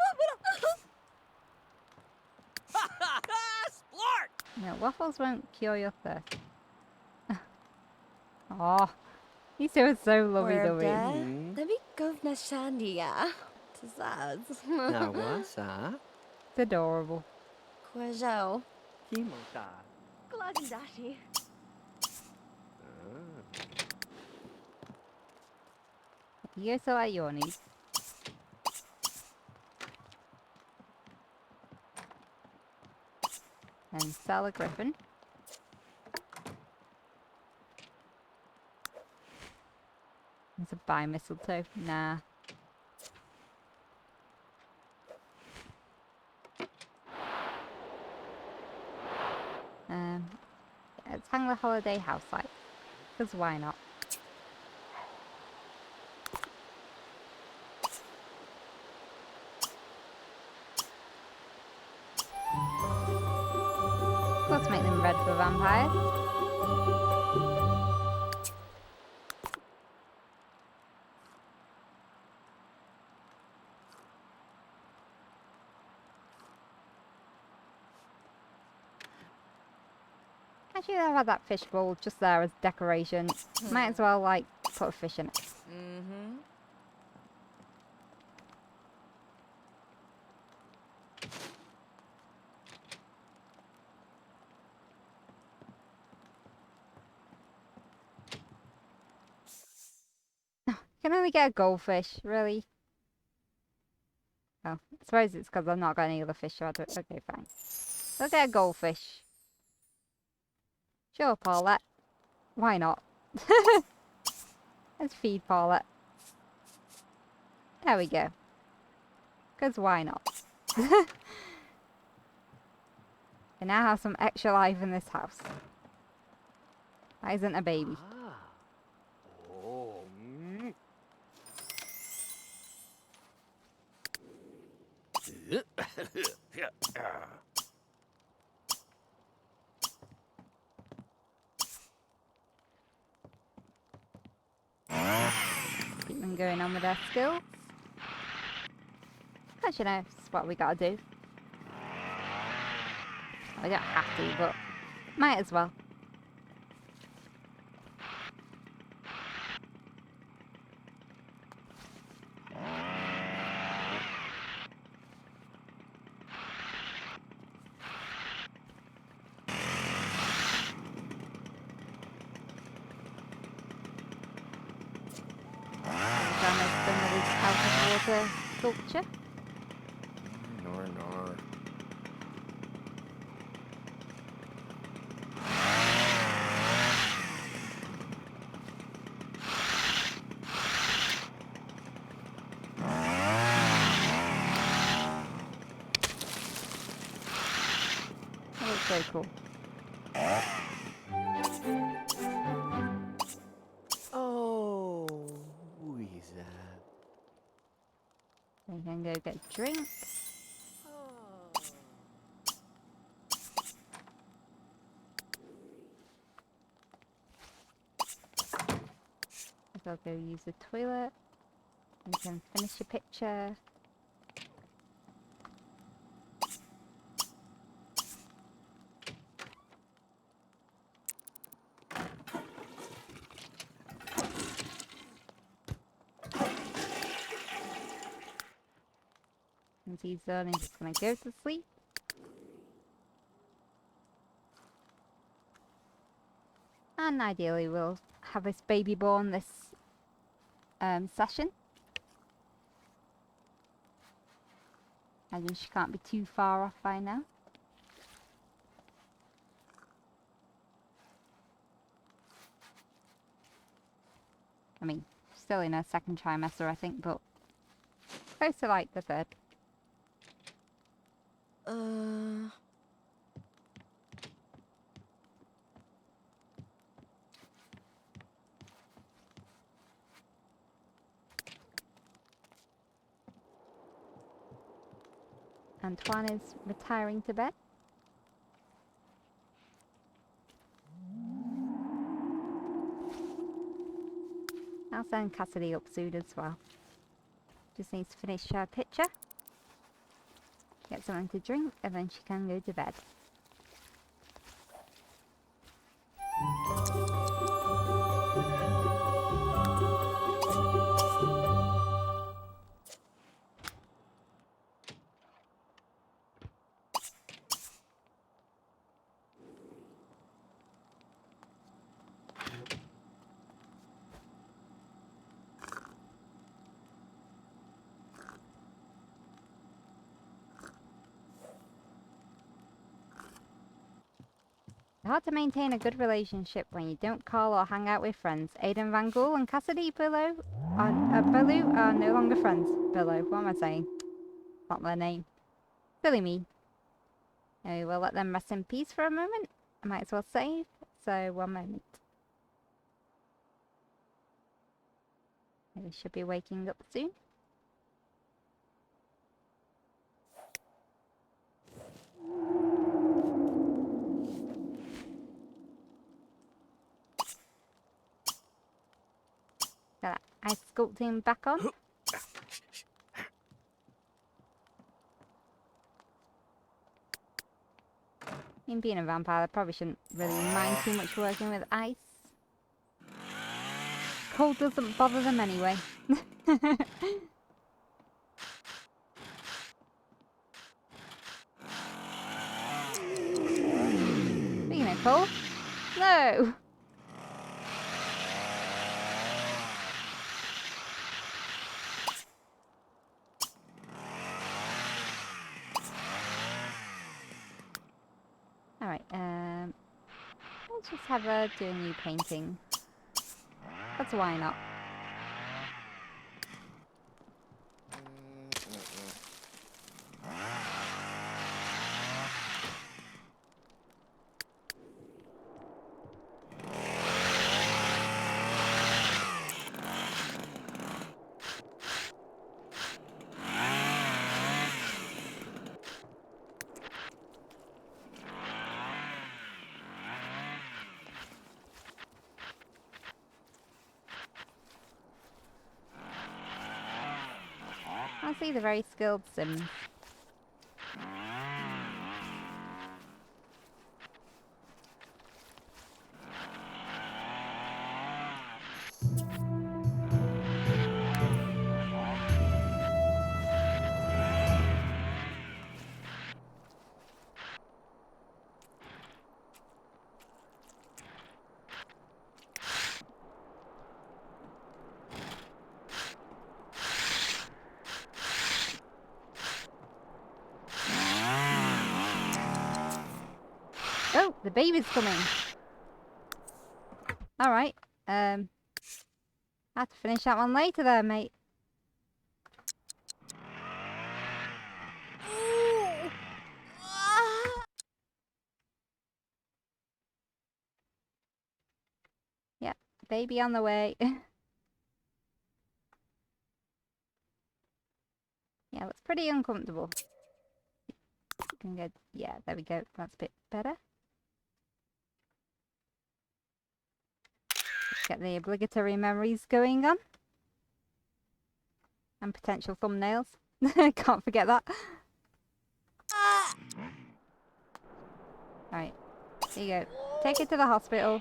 waffles won't cure your thirst. Oh, these two are so lovey-dovey. Debbie govna shandia. Tazaz. Nawasa. It's adorable. Quajo. Kimota. Glagendashi. You're so at your needs. And sell a griffin. There's a buy mistletoe. Nah. Let's hang the holiday house light. Because why not? Let's make them red for vampires. Actually, I've had that fish bowl just there as decoration. Might as well, like, put a fish in it. Mm-hmm. Can only get a goldfish, really? Oh, I suppose it's because I've not got any other fish to add to it. Okay, fine. We'll get a goldfish. Sure, Paulette. Why not? Let's feed Paulette. There we go. Because why not? We now have some extra life in this house. That isn't a baby. Oh. Keep them going on with their skills. Because, you know, it's what we gotta do. We don't have to, but might as well. Sculpture. Nor. That looks very cool. Oh, Louisa. We can go get a drink. I'll go use the toilet. You can finish your picture. Once he's done, he's just going to go to sleep. And ideally we'll have this baby born this session. I think she can't be too far off by now. I mean, still in her second trimester, I think, but close to like the third. Antoine is retiring to bed. I'll send Cassidy up soon as well. Just needs to finish her picture, get something to drink, and then she can go to bed. Hard to maintain a good relationship when you don't call or hang out with friends. Aidan Van Gould and Cassidy Beaulieu are no longer friends. Beaulieu, what am I saying? Not their name. Silly me. Anyway, we'll let them rest in peace for a moment. I might as well save. So, one moment. They should be waking up soon. Got that ice sculpting back on. In being a vampire, I probably shouldn't really mind too much working with ice. Cold doesn't bother them anyway. Speaking of cold, no! Alright, let's just have her do a new painting. That's why not. I see the very skilled Sims. Oh, the baby's coming. Alright, I have to finish that one later there, mate. Yep, baby on the way. Yeah, looks pretty uncomfortable. Can go, yeah, there we go. That's a bit better. Let's get the obligatory memories going on. And potential thumbnails. Can't forget that. Alright, here you go. Take it to the hospital.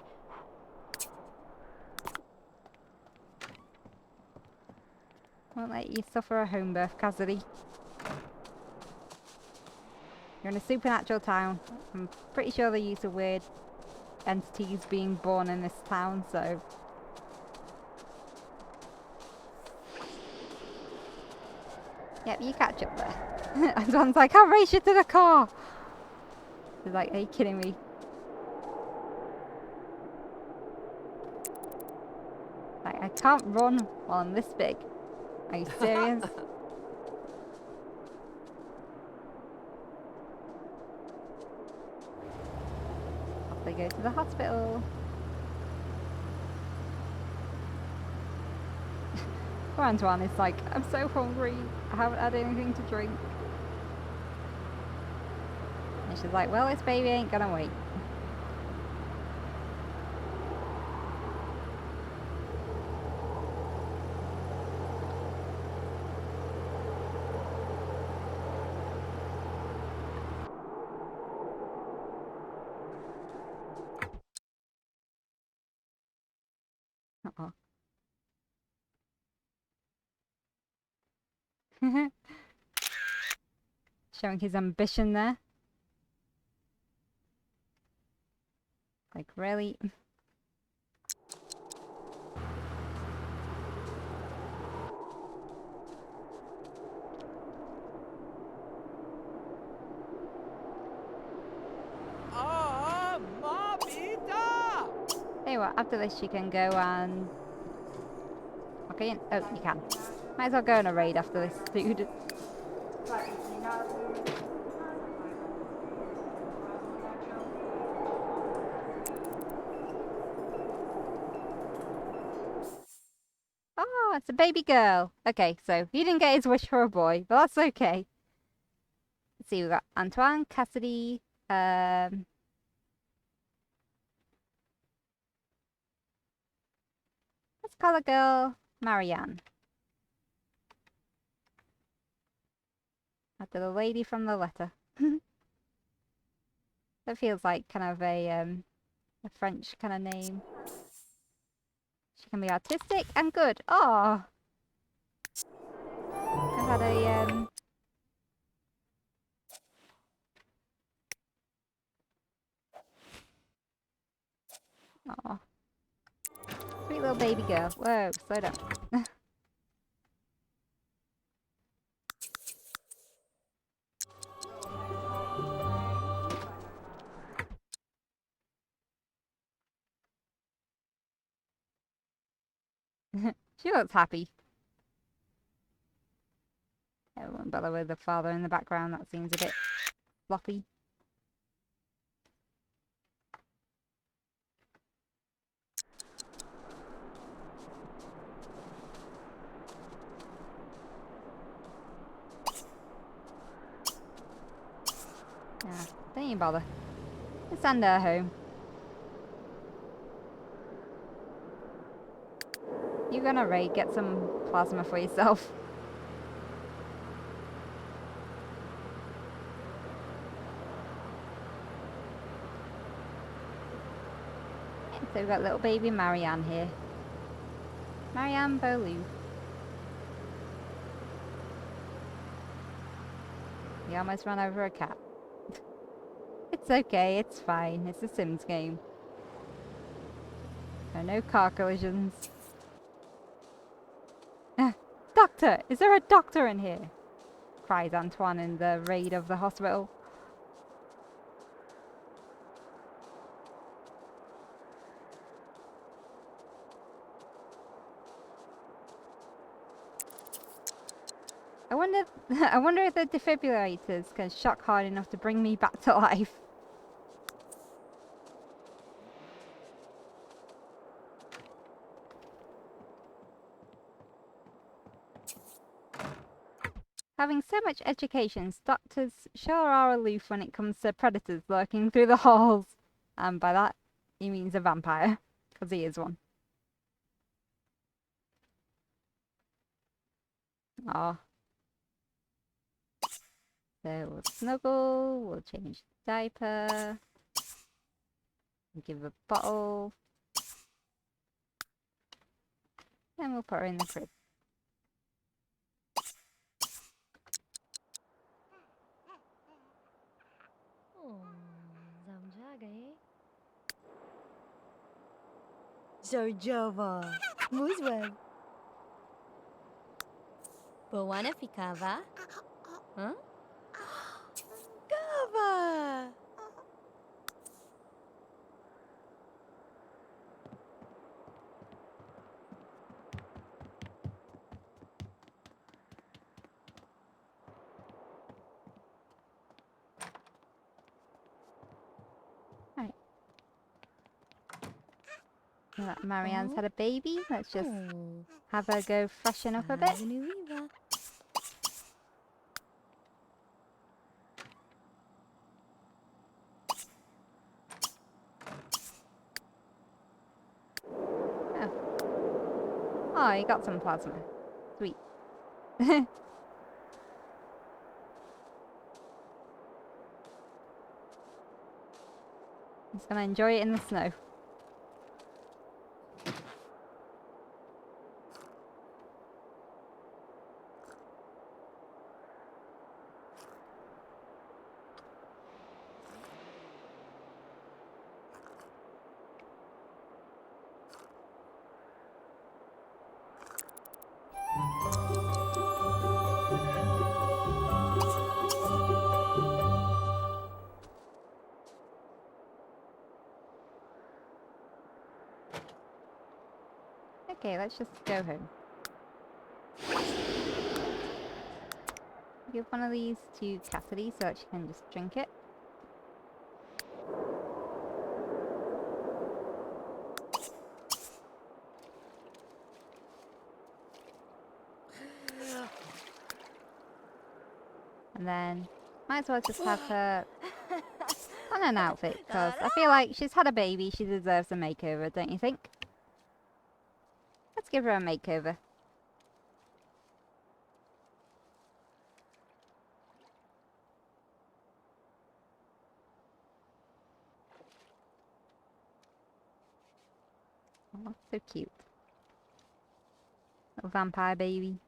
Won't let you suffer a home birth, Cassidy. You're in a supernatural town. I'm pretty sure they use a weird entities being born in this town, so... Yep, you catch up there. Antoine's like, I'll race you to the car! He's like, are you kidding me? Like, I can't run while I'm this big. Are you serious? Off they go to the hospital. Poor Antoine is like, I'm so hungry. I haven't had anything to drink. And she's like, well, this baby ain't gonna wait. Uh-oh. Showing his ambition there. Like, really? Mom! you what, after this you can go and... Okay, oh, you can. Might as well go on a raid after this, dude. Oh, it's a baby girl. Okay, so he didn't get his wish for a boy, but that's okay. Let's see, we've got Antoine, Cassidy, let's call the girl Marianne. After the lady from the letter. That feels like kind of a French kind of name. She can be artistic and good. Oh, I had a oh, sweet little baby girl. Whoa, slow down. She looks happy. I won't bother with the father in the background. That seems a bit floppy. Yeah, don't even bother. Let's send her home. You're gonna raid, get some plasma for yourself. So we've got little baby Marianne here. Marianne Beaulieu. You almost ran over a cat. It's okay, it's fine. It's a Sims game. There are no car collisions. Doctor! Is there a doctor in here? Cries Antoine in the raid of the hospital. I wonder if the defibrillators can shock hard enough to bring me back to life. Having so much education, doctors sure are aloof when it comes to predators lurking through the halls. And by that, he means a vampire, because he is one. Ah. So we'll snuggle, we'll change the diaper, give a bottle, and we'll put her in the crib. Java. Muzweb. Bawana fikava? Huh? Kava! Right. Now that Marianne's had a baby, let's just have her go freshen up a bit. Oh, you got some plasma. Sweet. It's gonna enjoy it in the snow. Okay, let's just go home. Give one of these to Cassidy so that she can just drink it. And then might as well just have her on an outfit, because I feel like she's had a baby, she deserves a makeover, don't you think? Let's give her a makeover. Oh, so cute. Little vampire baby.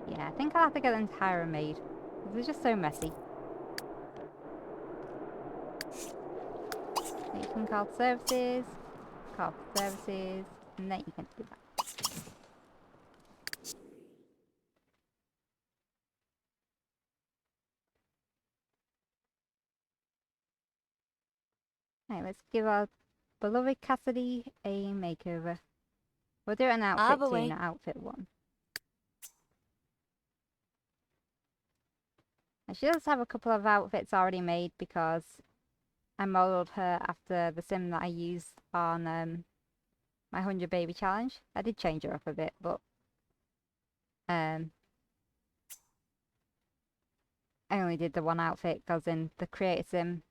Yeah, I think I'll have to get them to hire a maid. They're just so messy. So you can call services, and then you can do that. Right, let's give our beloved Cassidy a makeover. We'll do an outfit 2, not outfit 1. And she does have a couple of outfits already made because I modelled her after the sim that I used on my 100 baby challenge. I did change her up a bit, but I only did the one outfit because in the creator sim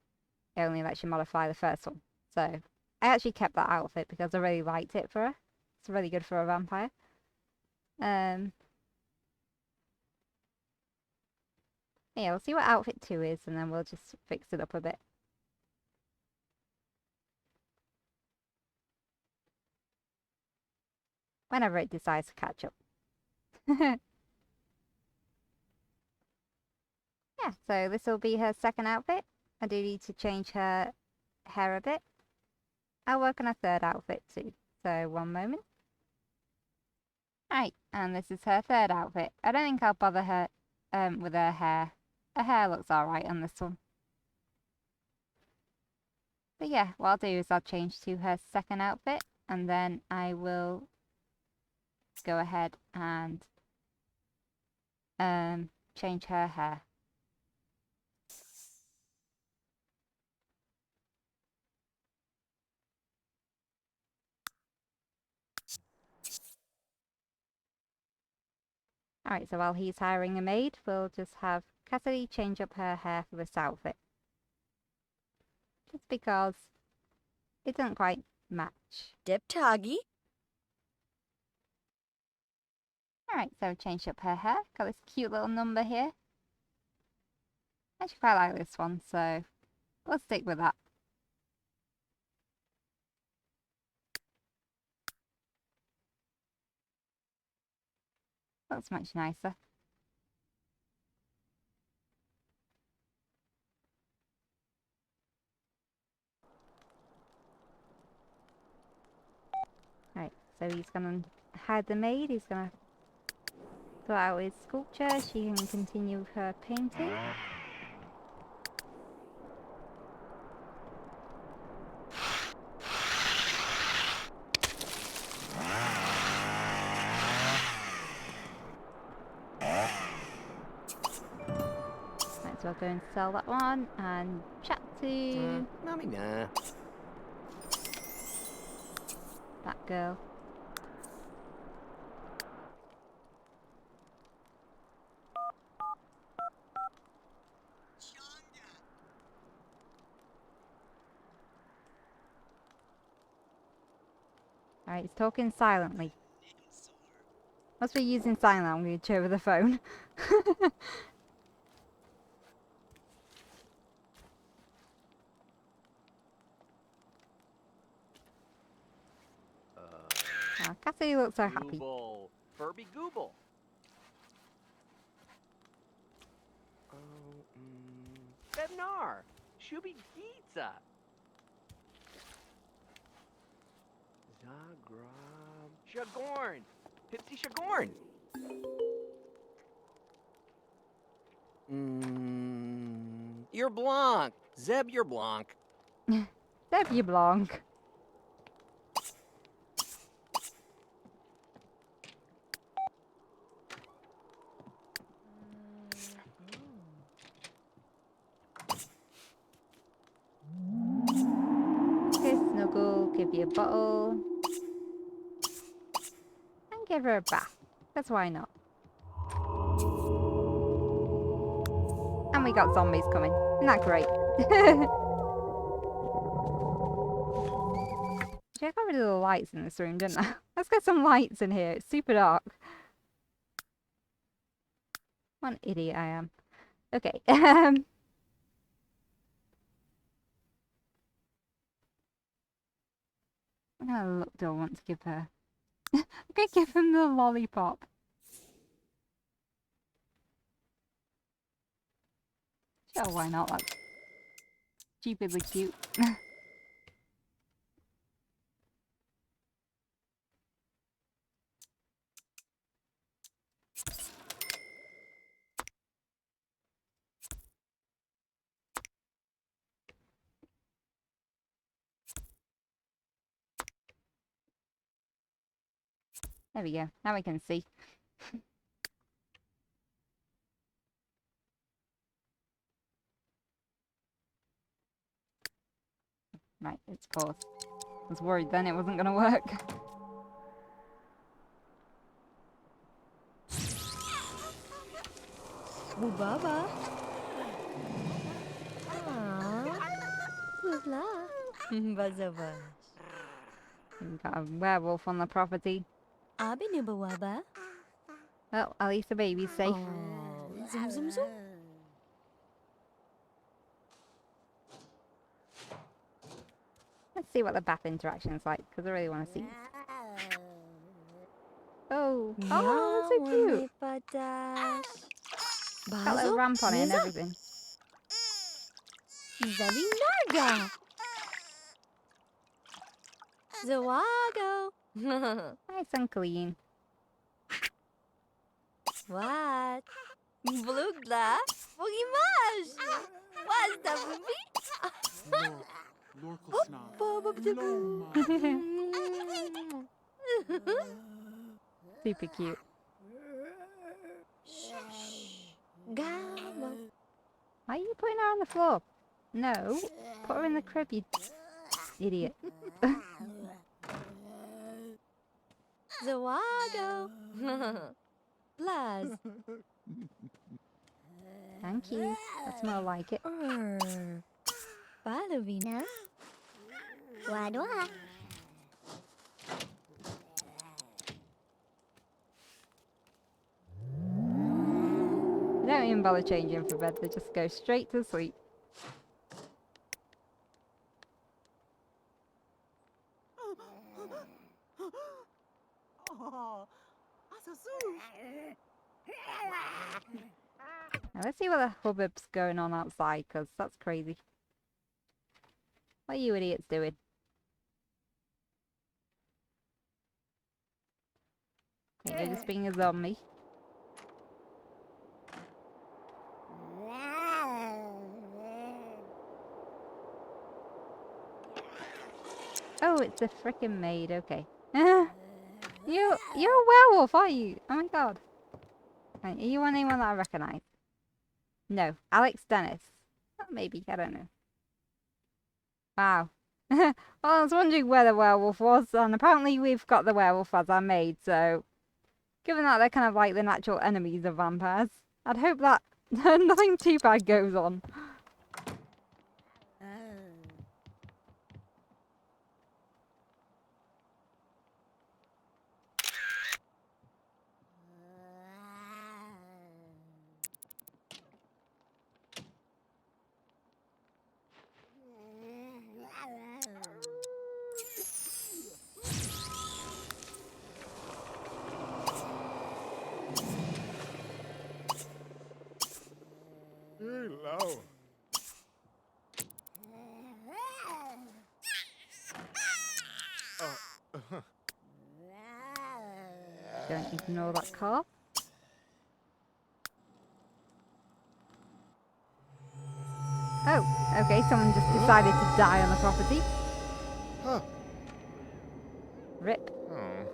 it only lets you modify the first one. So I actually kept that outfit because I really liked it for her. It's really good for a vampire. Yeah, we'll see what outfit 2 is and then we'll just fix it up a bit. Whenever it decides to catch up. Yeah, so this will be her second outfit. I do need to change her hair a bit. I'll work on a third outfit too. So one moment. Right, and this is her third outfit. I don't think I'll bother her with her hair. Her hair looks alright on this one. But yeah, what I'll do is I'll change to her second outfit and then I will go ahead and change her hair. Alright, so while he's hiring a maid, we'll just have Cassidy change up her hair for this outfit. Just because it doesn't quite match. Dip Toggy. Alright, so change up her hair. Got this cute little number here. I actually quite like this one, so we'll stick with that. Looks much nicer. Right, so he's gonna hide the maid, he's gonna throw out his sculpture, she can continue her painting. Might as well go and sell that one and chat to Mommy, nah. that girl. Alright, it's talking silently. Must be using sign language over the phone. Oh, Cassidy looks so happy. Gooble. Furby Gooble. Bednar. Shuby Pizza. Zagram. Shagorn. Pipsy Shagorn. You're Blanc. Zeb, you're Blanc. There you belong. Okay, Snuggle, give you a bottle. And give her a bath. That's why not. And we got zombies coming. Isn't that great? I got rid of the lights in this room, didn't I? Let's get some lights in here. It's super dark. What an idiot I am. Okay. I'm gonna look. Do I want to give her? I'm gonna give him the lollipop. Sure, why not? That's stupidly cute. There we go. Now we can see. Right, it's paused. I was worried then it wasn't going to work. Bubaba. Buzla. Bazabash. We've got a werewolf on the property. Abinubawaba. Well, at least the baby's safe. Oh, zoom zoom zoom. Let's see what the bath interaction's like, because I really want to see. Oh, oh, that's so cute. Got a little ramp on it and everything. Zabinarga. Zawago. Nice and clean. What? Blugla? Bugimash! What's the movie? Super cute. Gamo. Why are you putting her on the floor? No, put her in the crib, you idiot. Zawago. Blaz. Thank you. That's more like it. Balovina. Wadwa. They don't even bother changing for bed, they just go straight to sleep. Now let's see what the hubbub's going on outside, because that's crazy. What are you idiots doing? Okay, you're just being a zombie. Oh, it's a frickin' maid, okay. You're a werewolf, are you? Oh my god. Right, are you anyone that I recognise? No. Alex Dennis. Oh, maybe, I don't know. Wow. Well, I was wondering where the werewolf was, and apparently we've got the werewolf as our maid, so given that they're kind of like the natural enemies of vampires, I'd hope that nothing too bad goes on. Hello. Don't ignore that car. Oh, okay, someone just decided to die on the property. Huh. Rip. Oh.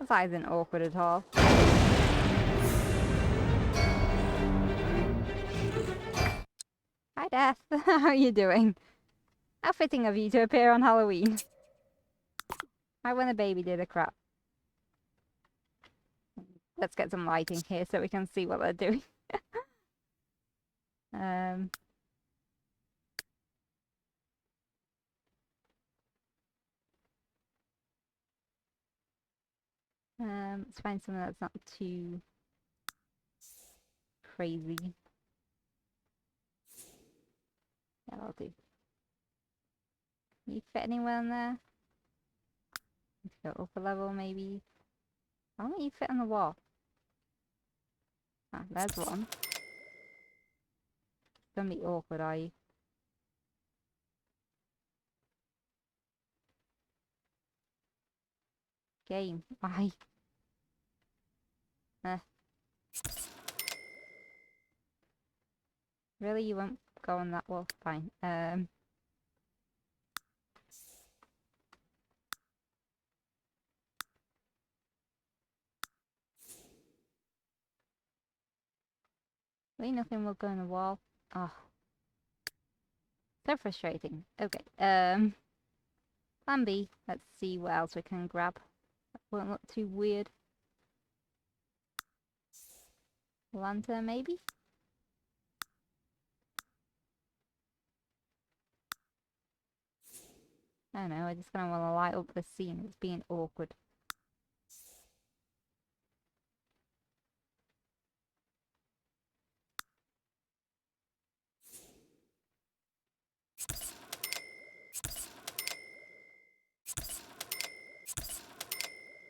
That isn't awkward at all. Hi, Death. How are you doing? How fitting of you to appear on Halloween. Right when the baby did a crap. Let's get some lighting here so we can see what they're doing. Let's find something that's not too crazy. Yeah, that'll do. Can you fit anywhere in there? Go up a level, maybe. Why don't you fit on the wall? Ah, there's one. Gonna be awkward, are you? Game. Why? Really, you won't go on that wall? Fine. Really, nothing will go on the wall. Oh. So frustrating. Okay. Plan B. Let's see what else we can grab. That won't look too weird. Lantern, maybe? I don't know, I just kind of want to light up the scene. It's being awkward.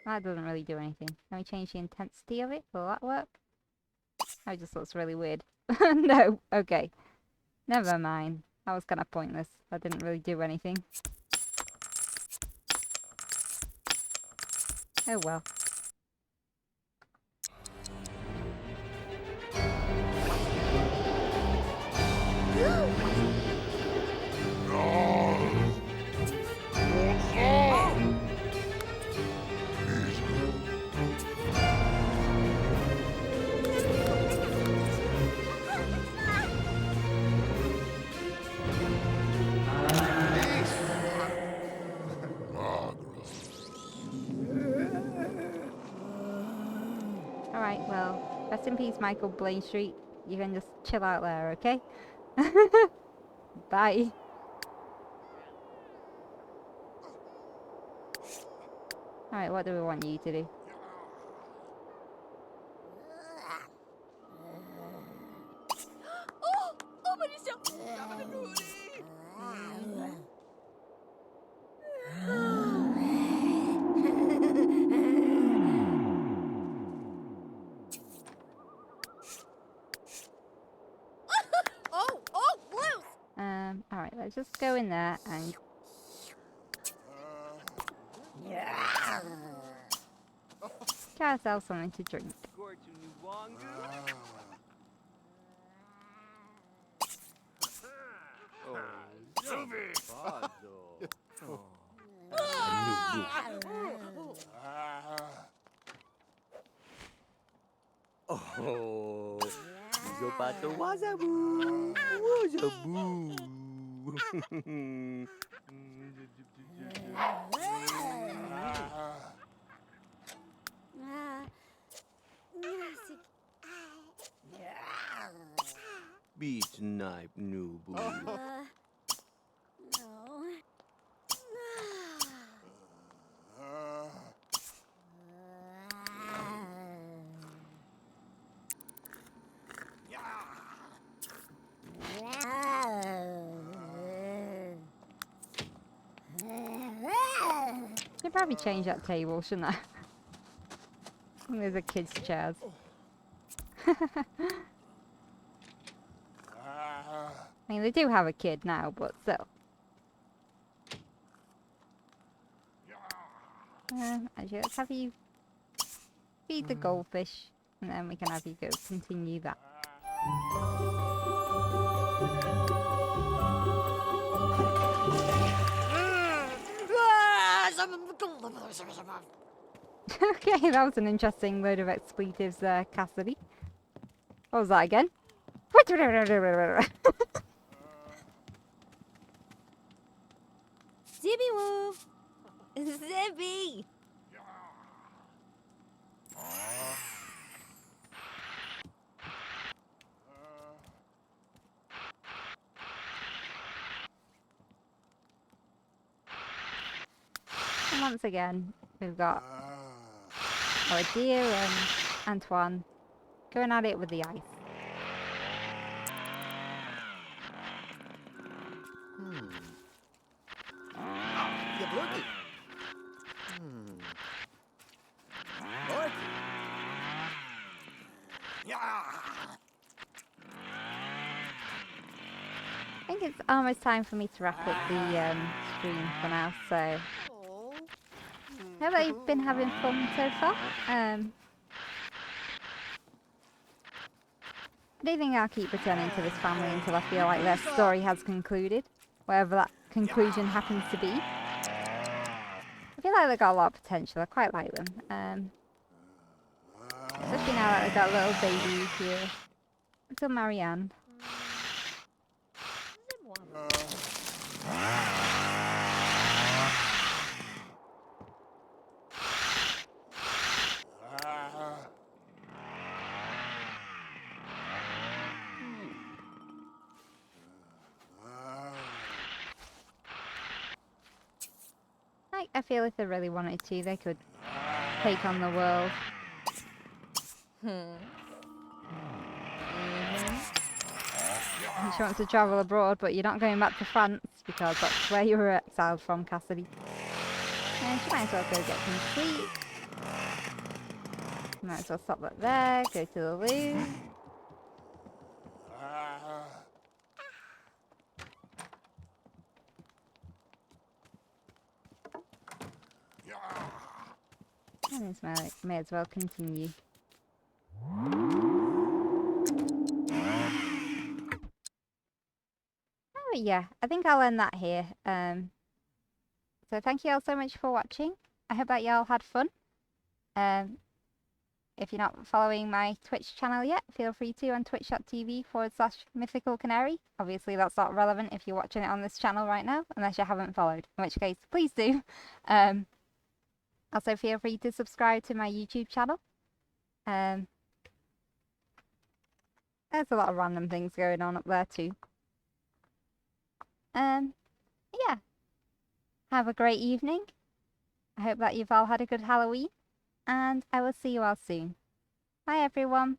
That doesn't really do anything. Can we change the intensity of it? Will that work? Oh, it just looks really weird. No, okay. Never mind. That was kind of pointless. That didn't really do anything. Oh well. Alright, well, rest in peace, Michael Blaine Street. You can just chill out there, okay? Bye. Alright, what do we want you to do? Oh, but he's so... Oh, loose! Alright, let's just go in there and... get ourselves something to drink. Oh. Zopato wazabu. Wazabu. Beat snipe noobu. No. Should probably change that table, shouldn't I? I think there's a kid's chairs. I mean, they do have a kid now, but still. Actually, let's have you feed the goldfish, and then we can have you go continue that. Okay, that was an interesting load of expletives there, Cassidy. What was that again? Zippy woo! Zippy! And once again, we've got our dear Antoine going at it with the ice. You blooky. Lord. I think it's almost time for me to wrap up the stream for now, so I hope that you've been having fun so far. I don't think I'll keep returning to this family until I feel like their story has concluded, whatever that conclusion happens to be. I feel like they've got a lot of potential. I quite like them. Especially now that they've got little babies here. Little Marianne. I feel if they really wanted to, they could take on the world. She wants to travel abroad, but you're not going back to France because that's where you were exiled from, Cassidy. And she might as well go get some sleep. Might as well stop right there, go to the loo. And this may as well continue. Oh yeah, I think I'll end that here. So thank you all so much for watching. I hope that you all had fun. If you're not following my Twitch channel yet, feel free to on twitch.tv/MythicalCanary. Obviously that's not relevant if you're watching it on this channel right now, unless you haven't followed, in which case please do. Also feel free to subscribe to my YouTube channel. There's a lot of random things going on up there too. Yeah. Have a great evening. I hope that you've all had a good Halloween. And I will see you all soon. Bye everyone.